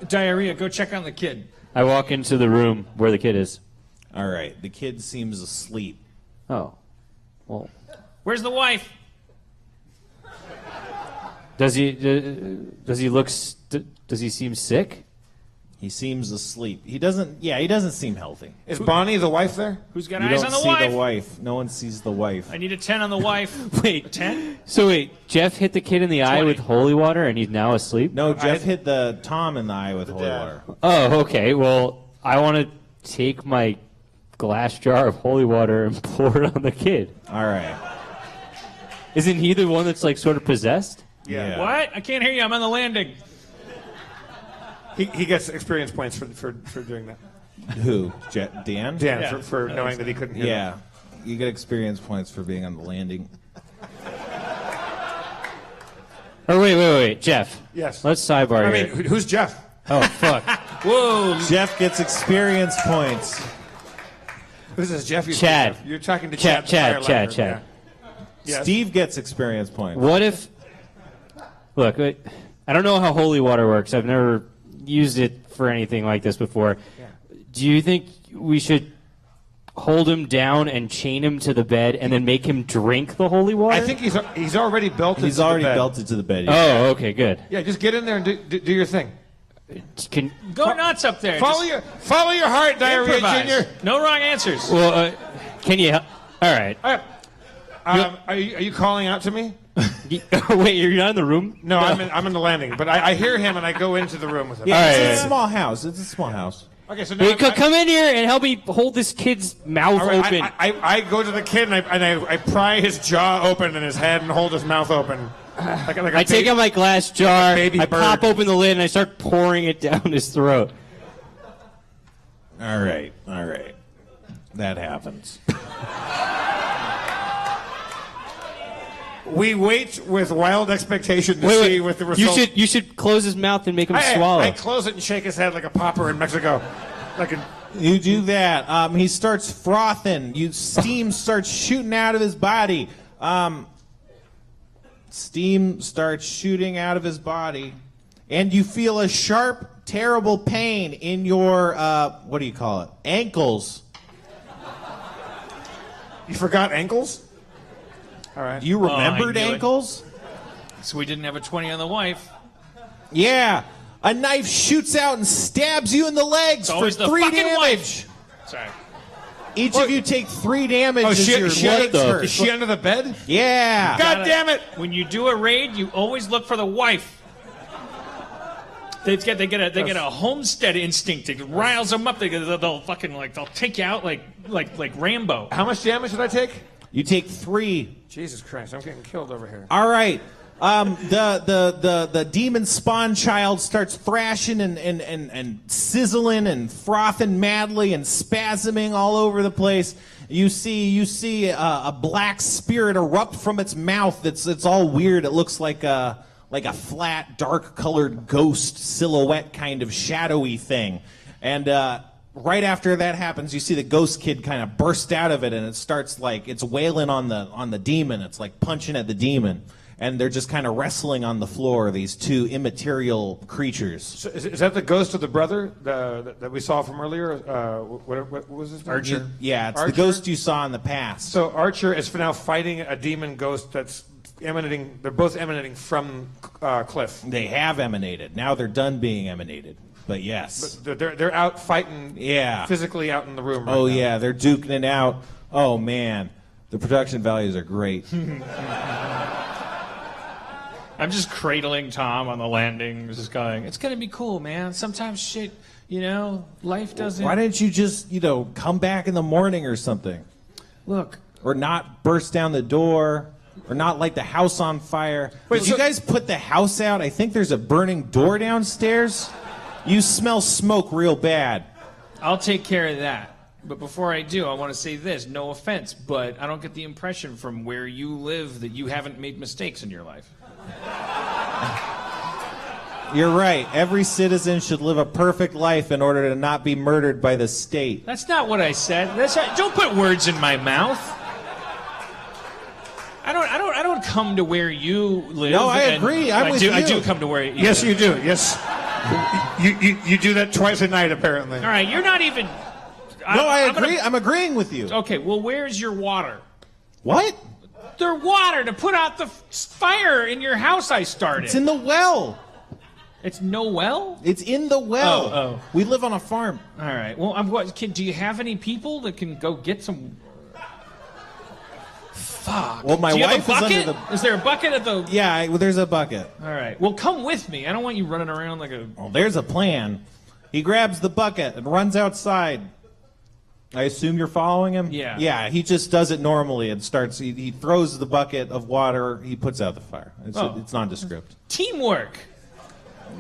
Diarrhea. Go check on the kid. I walk into the room where the kid is. All right, the kid seems asleep. Oh. Well. Where's the wife? Does he seem sick? He seems asleep. He doesn't seem healthy. Is Bonnie the wife there? Who's got You eyes don't on the see wife? the wife. No one sees the wife. I need a 10 on the wife. Wait. 10? So wait, Jeff hit the kid in the eye 20. with holy water and he's now asleep? No, Jeff hit the Tom in the eye with holy dad. water. Oh, okay. Well, I want to take my glass jar of holy water and pour it on the kid. All right. Isn't he the one that's like sort of possessed? Yeah. What? I can't hear you. I'm on the landing. He gets experience points for doing that. Who? Dan? Dan, Yeah. for knowing that he couldn't hear Yeah. You get experience points for being on the landing. Or wait, Jeff. Yes. Let's sidebar I here. mean, who's Jeff? Oh, fuck. Whoa. Jeff gets experience points. Who's this, Jeff? Chad. You're talking to Chad, Chad. Chad. Yeah. Yes. Steve gets experience points. What if... Look, I don't know how holy water works. I've never used it for anything like this before. Yeah. Do you think we should hold him down and chain him to the bed and then make him drink the holy water? I think he's already belted. He's to already the bed. belted to the bed. Oh, okay, good. Yeah, just get in there and do your thing. Can... Go nuts up there. Follow your heart, Diarrhea Improvise. Junior. No wrong answers. Well, can you... All right. Are you calling out to me? Wait, you're not in the room? No, I'm in the landing, but I hear him and I go into the room with him. Yeah, All it's right. a small house. It's a small house. Okay, so now Wait, come in here and help me hold this kid's mouth all right, open. I go to the kid and I pry his jaw open and his head and hold his mouth open. Like a I take out my glass jar, baby I bird. pop open the lid, and I start pouring it down his throat. All right. That happens. We wait with wild expectation to see what the result. You should close his mouth and make him swallow. I close it and shake his head like a pauper in Mexico. You do that. He starts frothing. Steam starts shooting out of his body. Steam starts shooting out of his body. And you feel a sharp, terrible pain in your, what do you call it? Ankles. You forgot ankles? All right. You remembered ankles? So we didn't have a 20 on the wife. Yeah. A knife shoots out and stabs you in the legs for 3 damage. Wife. Sorry. Each of you take 3 damage as your legs hurt. Is she under the bed? Yeah. God damn it! When you do a raid, you always look for the wife. They get a homestead instinct. It riles them up. They'll fucking they'll take you out like Rambo. How much damage did I take? You take 3. Jesus Christ! I'm getting killed over here. All right. The demon spawn child starts thrashing and sizzling and frothing madly and spasming all over the place. You see a black spirit erupt from its mouth. It's all weird. It looks like a flat, dark-colored ghost silhouette kind of shadowy thing. And right after that happens, you see the ghost kid kind of burst out of it, and it starts it's wailing on the demon. It's like punching at the demon. And they're just kind of wrestling on the floor, these 2 immaterial creatures. So is that the ghost of the brother that we saw from earlier? What was his name? Archer. It's Archer? the ghost you saw in the past. So Archer is now fighting a demon ghost that's emanating. They're both emanating from Cliff. They have emanated. Now they're done being emanated. But yes. But they're out fighting. Yeah. Physically out in the room. Oh right now. yeah, they're duking it out. Oh man, the production values are great. I'm just cradling Tom on the landing, just going, it's going to be cool, man. Sometimes shit, life doesn't... Why didn't you just, come back in the morning or something? Look. Or not burst down the door, or not light the house on fire. Wait, Did you so- guys put the house out? I think there's a burning door downstairs. You smell smoke real bad. I'll take care of that. But before I do, I want to say this. No offense, but I don't get the impression from where you live that you haven't made mistakes in your life. You're right. Every citizen should live a perfect life in order to not be murdered by the state. That's not what I said. Don't put words in my mouth. I don't come to where you live. No, I agree. I'm with you. I do come to where you Yes, live. you do. Yes. You do that twice a night, apparently. All right, you're not even... No, I agree. I'm agreeing with you. Okay, well, where's your water? What? Their water to put out the fire in your house I started. It's in the well. It's no well? It's in the well. Oh. We live on a farm. All right. Well, do you have any people that can go get some... Fuck. Well, my Do you have wife a is bucket? under the... Is there a bucket at the... Yeah, there's a bucket. All right. Well, come with me. I don't want you running around like a... Well, there's a plan. He grabs the bucket and runs outside. I assume you're following him? Yeah. Yeah, he just does it normally and starts... He throws the bucket of water. He puts out the fire. It's nondescript. Teamwork.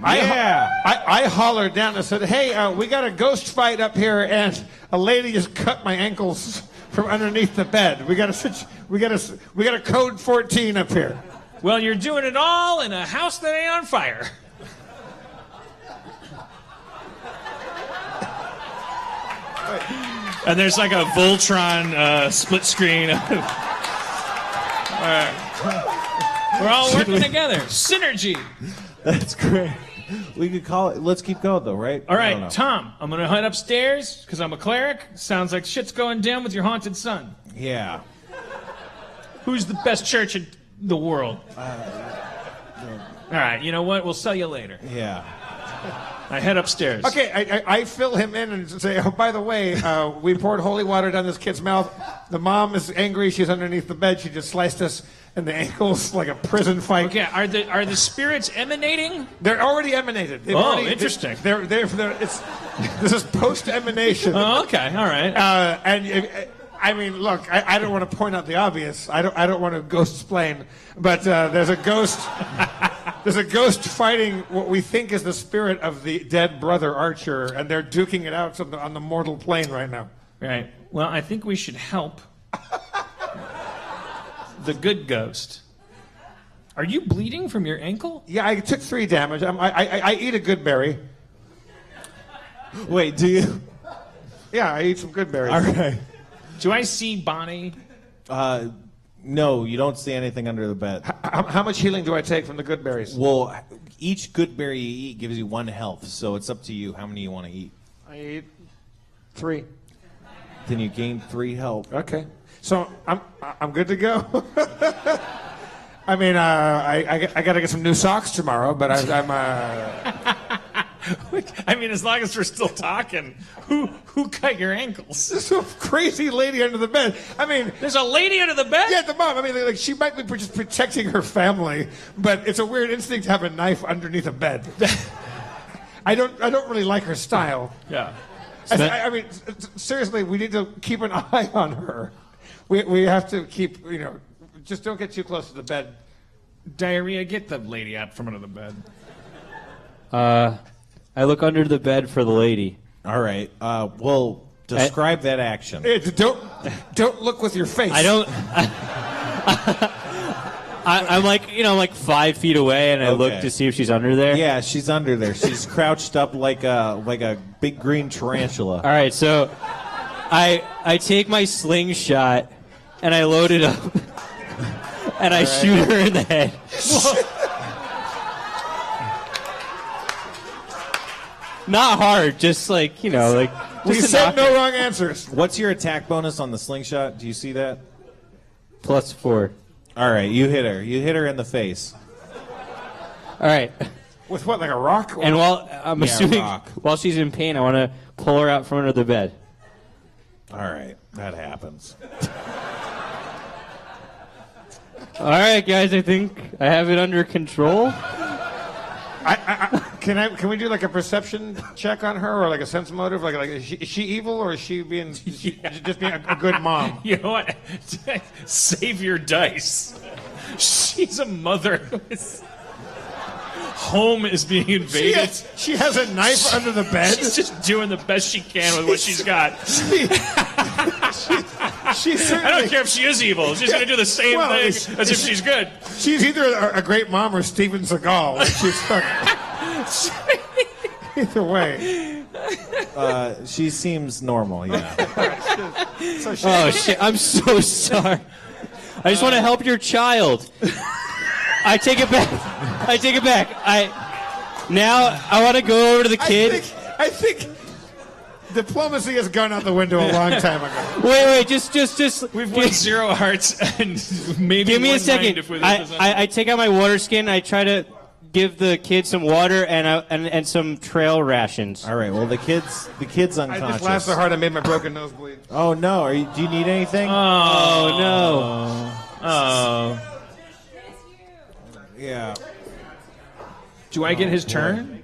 I hollered down and said, "Hey, we got a ghost fight up here, and a lady just cut my ankles from underneath the bed. We got a code 14 up here." Well, you're doing it all in a house that ain't on fire. And there's like a Voltron split screen. All right. We're all working together. Synergy. That's great. We could call it... Let's keep going, though, right? All I don't know. right, Tom, I'm going to head upstairs because I'm a cleric. Sounds like shit's going down with your haunted son. Yeah. Who's the best church in the world? All right, you know what? We'll sell you later. Yeah. I head upstairs. Okay, I fill him in and say, "Oh, by the way, we poured holy water down this kid's mouth. The mom is angry. She's underneath the bed. She just sliced us in the ankles like a prison fight." Okay, are the spirits emanating? They're already emanated. Interesting. This is post-emanation. Oh, okay, all right. I mean, look, I don't want to point out the obvious. I don't want to ghostsplain, but there's a ghost. There's a ghost fighting what we think is the spirit of the dead brother Archer, and they're duking it out on the mortal plane right now. Right. Well, I think we should help the good ghost. Are you bleeding from your ankle? Yeah, I took 3 damage. I eat a good berry. Wait, do you? Yeah, I eat some good berries. All right. Do I see Bonnie? No, you don't see anything under the bed. How much healing do I take from the good berries? Well, each good berry you eat gives you 1 health, so it's up to you how many you want to eat. I eat 3. Then you gain 3 health. Okay. So I'm good to go. I mean, I got to get some new socks tomorrow, but I'm. I mean, as long as we're still talking, who cut your ankles? There's a crazy lady under the bed. I mean, There's a lady under the bed? yeah, the mom. I mean, like she might be just protecting her family, but it's a weird instinct to have a knife underneath a bed. I don't really like her style. Yeah. I mean, seriously, we need to keep an eye on her. We have to keep, just don't get too close to the bed. Diarrhea, get the lady out from under the bed. I look under the bed for the lady. All right. Well, describe that action. Don't look with your face. I don't. I'm like 5 feet away, and I look Okay. to see if she's under there. Yeah, she's under there. She's crouched up like a big green tarantula. All right, so I take my slingshot and I load it up, and I shoot her in the head. Not hard, just like We just said enough. no wrong answers. What's your attack bonus on the slingshot? Do you see that? +4. All right, you hit her. You hit her in the face. All right, With what, like a rock? and while I'm assuming rock. while she's in pain, I want to pull her out from under the bed. All right, that happens. All right, guys, I think I have it under control. Can we do like a perception check on her, or like a sense motive? Like is she evil, or is she being just being a good mom? You know what? Save your dice. She's a mother. Home is being invaded. She has a knife under the bed. She's just doing the best she can with what she's got. She certainly. I don't care if she is evil. She's going to do the same thing as if she's good. She's either a great mom or Steven Seagal. Like she's stuck. Either way. She seems normal, yeah. Oh shit! I'm so sorry. I just want to help your child. I take it back. I take it back. I want to go over to the kid. I think diplomacy has gone out the window a long time ago. Wait, just. We've won 0 hearts and maybe Give me one a second. mind if we're I take out my water skin. I try to give the kid some water and some trail rations. All right, well, the kid's I unconscious. just laughed so hard I made my broken nose bleed. Oh, no. Do you need anything? Oh no. Oh. Yeah. Do I get his turn?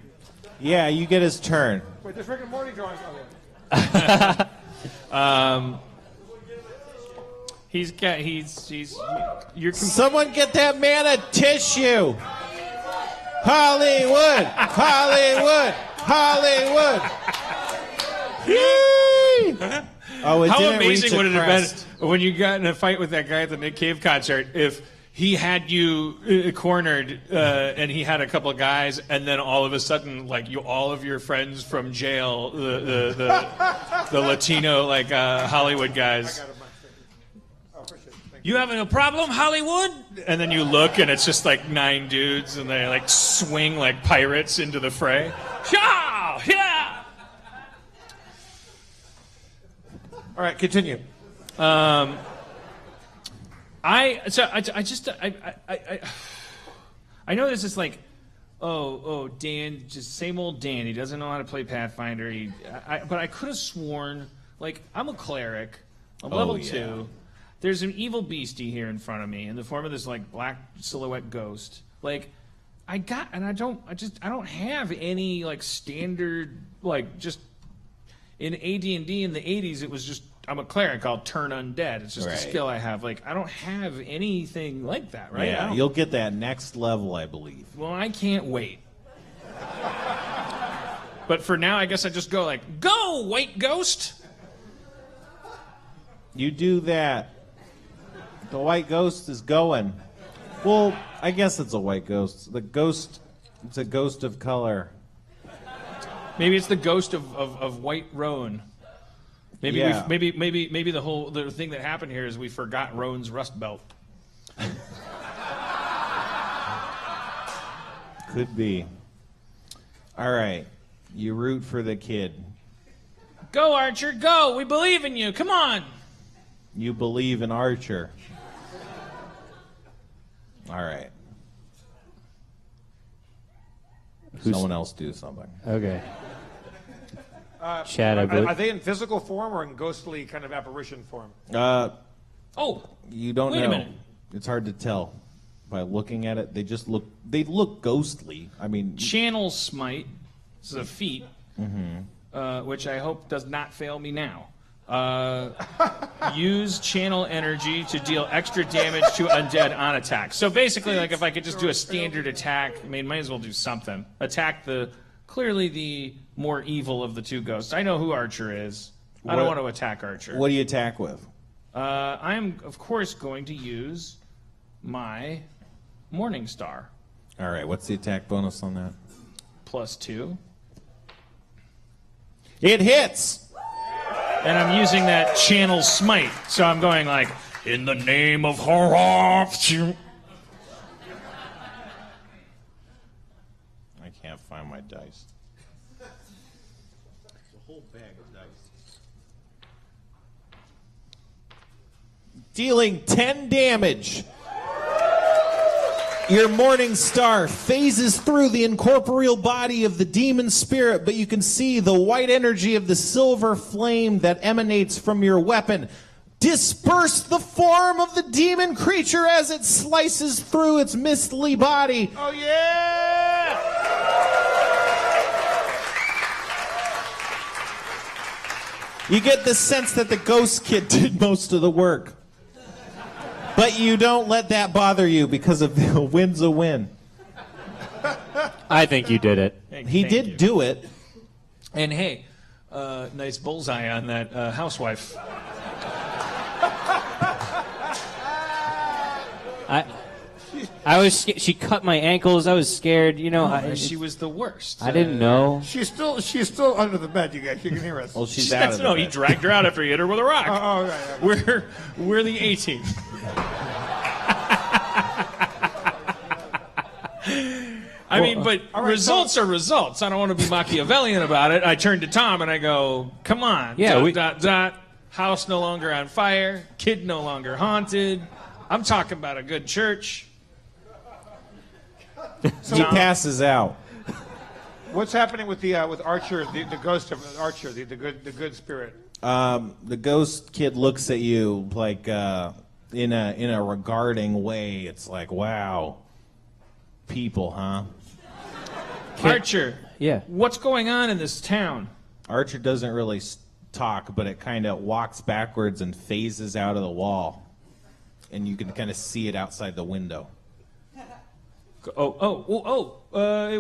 Yeah, you get his turn. Wait, there's Rick and Morty drawings on here. You're Someone get that man a tissue. Hollywood. Hollywood. Hollywood. Oh, it How didn't amazing reach would a it have crest. been when you got in a fight with that guy at the Nick Cave concert if he had you cornered and he had a couple of guys, and then all of a sudden, like all of your friends from jail, the Latino Hollywood guys. You having a problem, Hollywood? And then you look, and it's just like 9 dudes, and they like swing like pirates into the fray. Yeah, yeah. All right, continue. I know this is like, Dan, just same old Dan. He doesn't know how to play Pathfinder. But I could have sworn, like, I'm a cleric. I'm level 2. There's an evil beastie here in front of me in the form of this like black silhouette ghost. Like, I don't have any like standard like just in AD&D in the 80s. It was just I'm a cleric. I'll turn undead. It's just a skill I have. Like I don't have anything like that, right? Yeah, you'll get that next level, I believe. Well, I can't wait. But for now, I guess I just go like, go, white ghost. You do that. The white ghost is going. Well, I guess it's a white ghost. It's a ghost of color. Maybe it's the ghost of White Roan. Maybe Yeah. maybe the thing that happened here is we forgot Roan's Rust Belt. Could be. All right. You root for the kid. Go, Archer, go! We believe in you. Come on. You believe in Archer. All right. Someone else do something. Okay. Chad, I Are believe. they in physical form or in ghostly kind of apparition form? Oh, You don't Wait know. a minute. It's hard to tell by looking at it. They look ghostly. I mean, Channel Smite. This is a feat, which I hope does not fail me now. Use channel energy to deal extra damage to undead on attack. So basically, like if I could just do a standard attack, I mean, might as well do something. Attack clearly the more evil of the two ghosts. I know who Archer is. I don't want to attack Archer. what do you attack with? I am, of course, going to use my Morning Star. All right. What's the attack bonus on that? +2. It hits. And I'm using that channel smite. So I'm going like, in the name of horror. I can't find my dice. It's a whole bag of dice. Dealing 10 damage. Your morning star phases through the incorporeal body of the demon spirit, but you can see the white energy of the silver flame that emanates from your weapon disperse the form of the demon creature as it slices through its mistly body. Oh, yeah! You get the sense that the ghost kid did most of the work. But you don't let that bother you because a win's a win. I think you did it. He did do it. And hey, nice bullseye on that housewife. I was. She cut my ankles. I was scared. You know, She was the worst. I didn't know. She's still under the bed, you guys. You can hear us. Well, she's out of No, the he bed. dragged her out after he hit her with a rock. Oh, right. We're the A-team. I mean, but results are results. I don't want to be Machiavellian about it. I turn to Tom and I go, come on. Yeah, House no longer on fire. Kid no longer haunted. I'm talking about a good church. He passes out. What's happening with with Archer, the ghost of Archer, the good spirit? The ghost kid looks at you like in a regarding way. It's like, wow, people, huh? Archer. Yeah. What's going on in this town? Archer doesn't really talk, but it kind of walks backwards and phases out of the wall. And you can kind of see it outside the window. It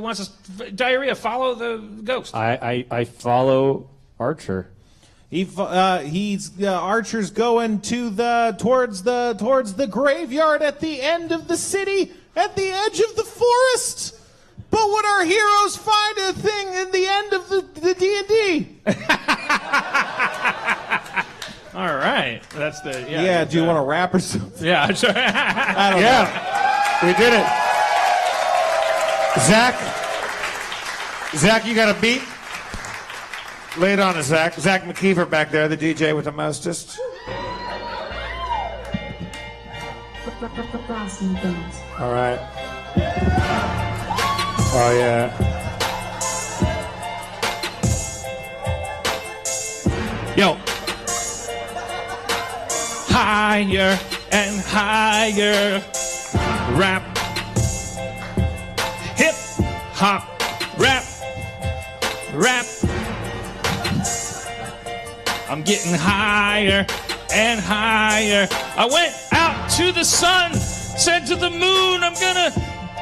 wants us diarrhea. Follow the ghost. I follow Archer. Archer's going towards the graveyard at the end of the city, at the edge of the forest. But would our heroes find a thing in the end of the D&D? All right, that's the Yeah. Do you want to rap or something? Yeah, sure. I don't know. We did it. Zach, you got a beat? Lay it on us, Zach. Zach McKeever back there, the DJ with the mostest. All right. Oh, yeah. Yo. Higher and higher. Rap. Hip hop. Rap. Rap. I'm getting higher and higher. I went out to the sun, said to the moon, I'm gonna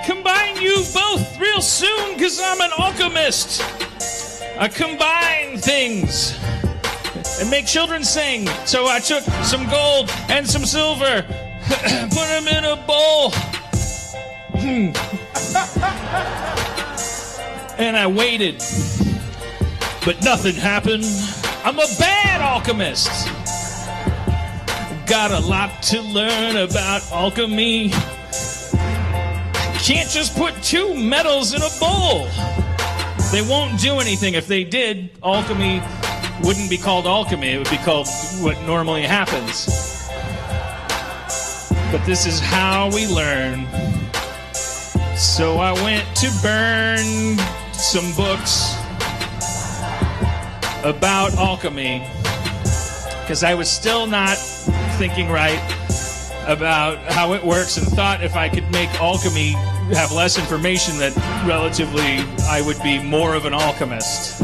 combine you both real soon, 'cause I'm an alchemist. I combine things and make children sing. So I took some gold and some silver, put them in a bowl, And I waited, but nothing happened. I'm a bad alchemist. Got a lot to learn about alchemy. Can't just put two metals in a bowl. They won't do anything. If they did, alchemy wouldn't be called alchemy. It would be called what normally happens. But this is how we learn. So I went to burn some books about alchemy because I was still not thinking right about how it works and thought if I could make alchemy have less information that relatively I would be more of an alchemist.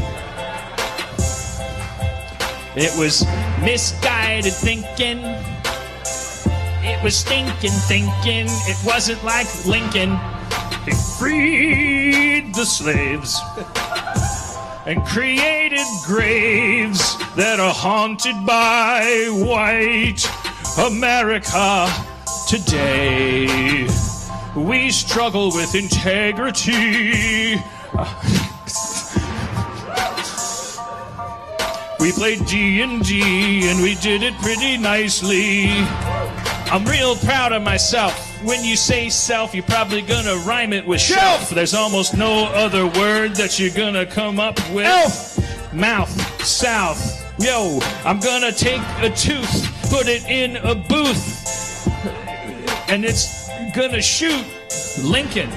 It was misguided thinking. It was stinking thinking. It wasn't like Lincoln. He freed the slaves and created graves that are haunted by white America today. We struggle with integrity. We played D&D and we did it pretty nicely. I'm real proud of myself. When you say self, you're probably gonna rhyme it with shelf. There's almost no other word that you're gonna come up with. Elf. Mouth. South. Yo, I'm gonna take a tooth, put it in a booth, and it's gonna shoot Lincoln.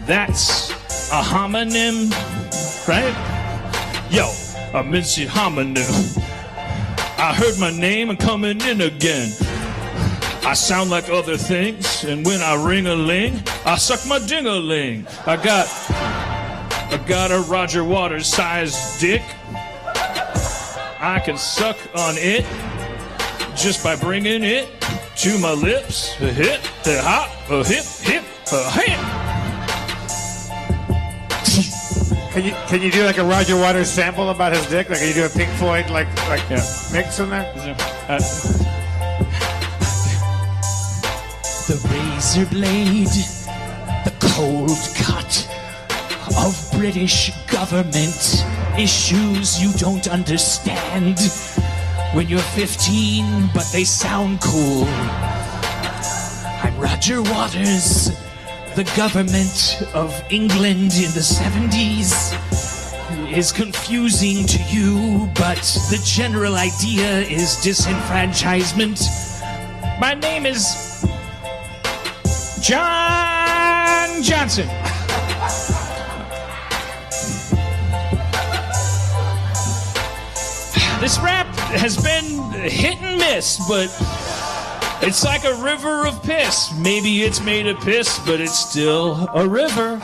That's a homonym, right? Yo, a minced homonym. I heard my name and coming in again. I sound like other things, and when I ring-a-ling, I suck my ding-a-ling. I got a Roger Waters-sized dick. I can suck on it just by bringing it to my lips. A hip, a hop, a hip, hip, a hip. Can you do like a Roger Waters sample about his dick? Like, can you do a Pink Floyd mix in there? The razor blade, the cold cut of British government issues you don't understand when you're 15, but they sound cool. I'm Roger Waters. The government of England in the 70s is confusing to you, but the general idea is disenfranchisement. My name is John Johnson. This rap has been hit and miss, but it's like a river of piss. Maybe it's made of piss, but it's still a river.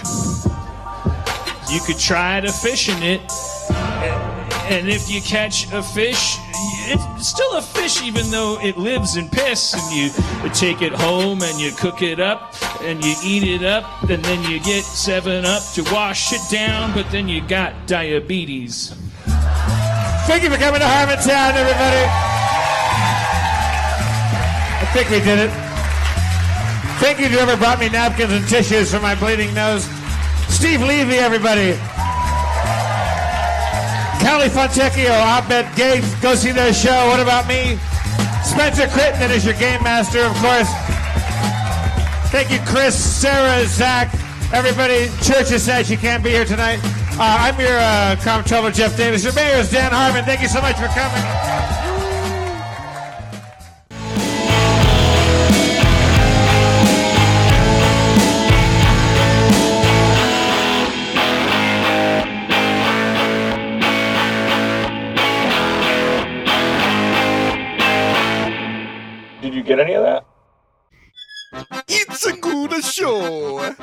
You could try to fish in it, and if you catch a fish, it's still a fish even though it lives in piss. And you take it home and you cook it up and you eat it up, and then you get 7-Up to wash it down, but then you got diabetes. Thank you for coming to Harmontown, everybody. I think we did it. Thank you to whoever brought me napkins and tissues for my bleeding nose. Steve Levy, everybody. Kelly Fontecchio, Abed Gates, go see their show. What About Me? Spencer Crittenden is your game master, of course. Thank you, Chris, Sarah, Zach, everybody. Church is sad she can't be here tonight. I'm your comptroller, Jeff Davis. Your mayor is Dan Harmon. Thank you so much for coming. Did you get any of that? It's a good show.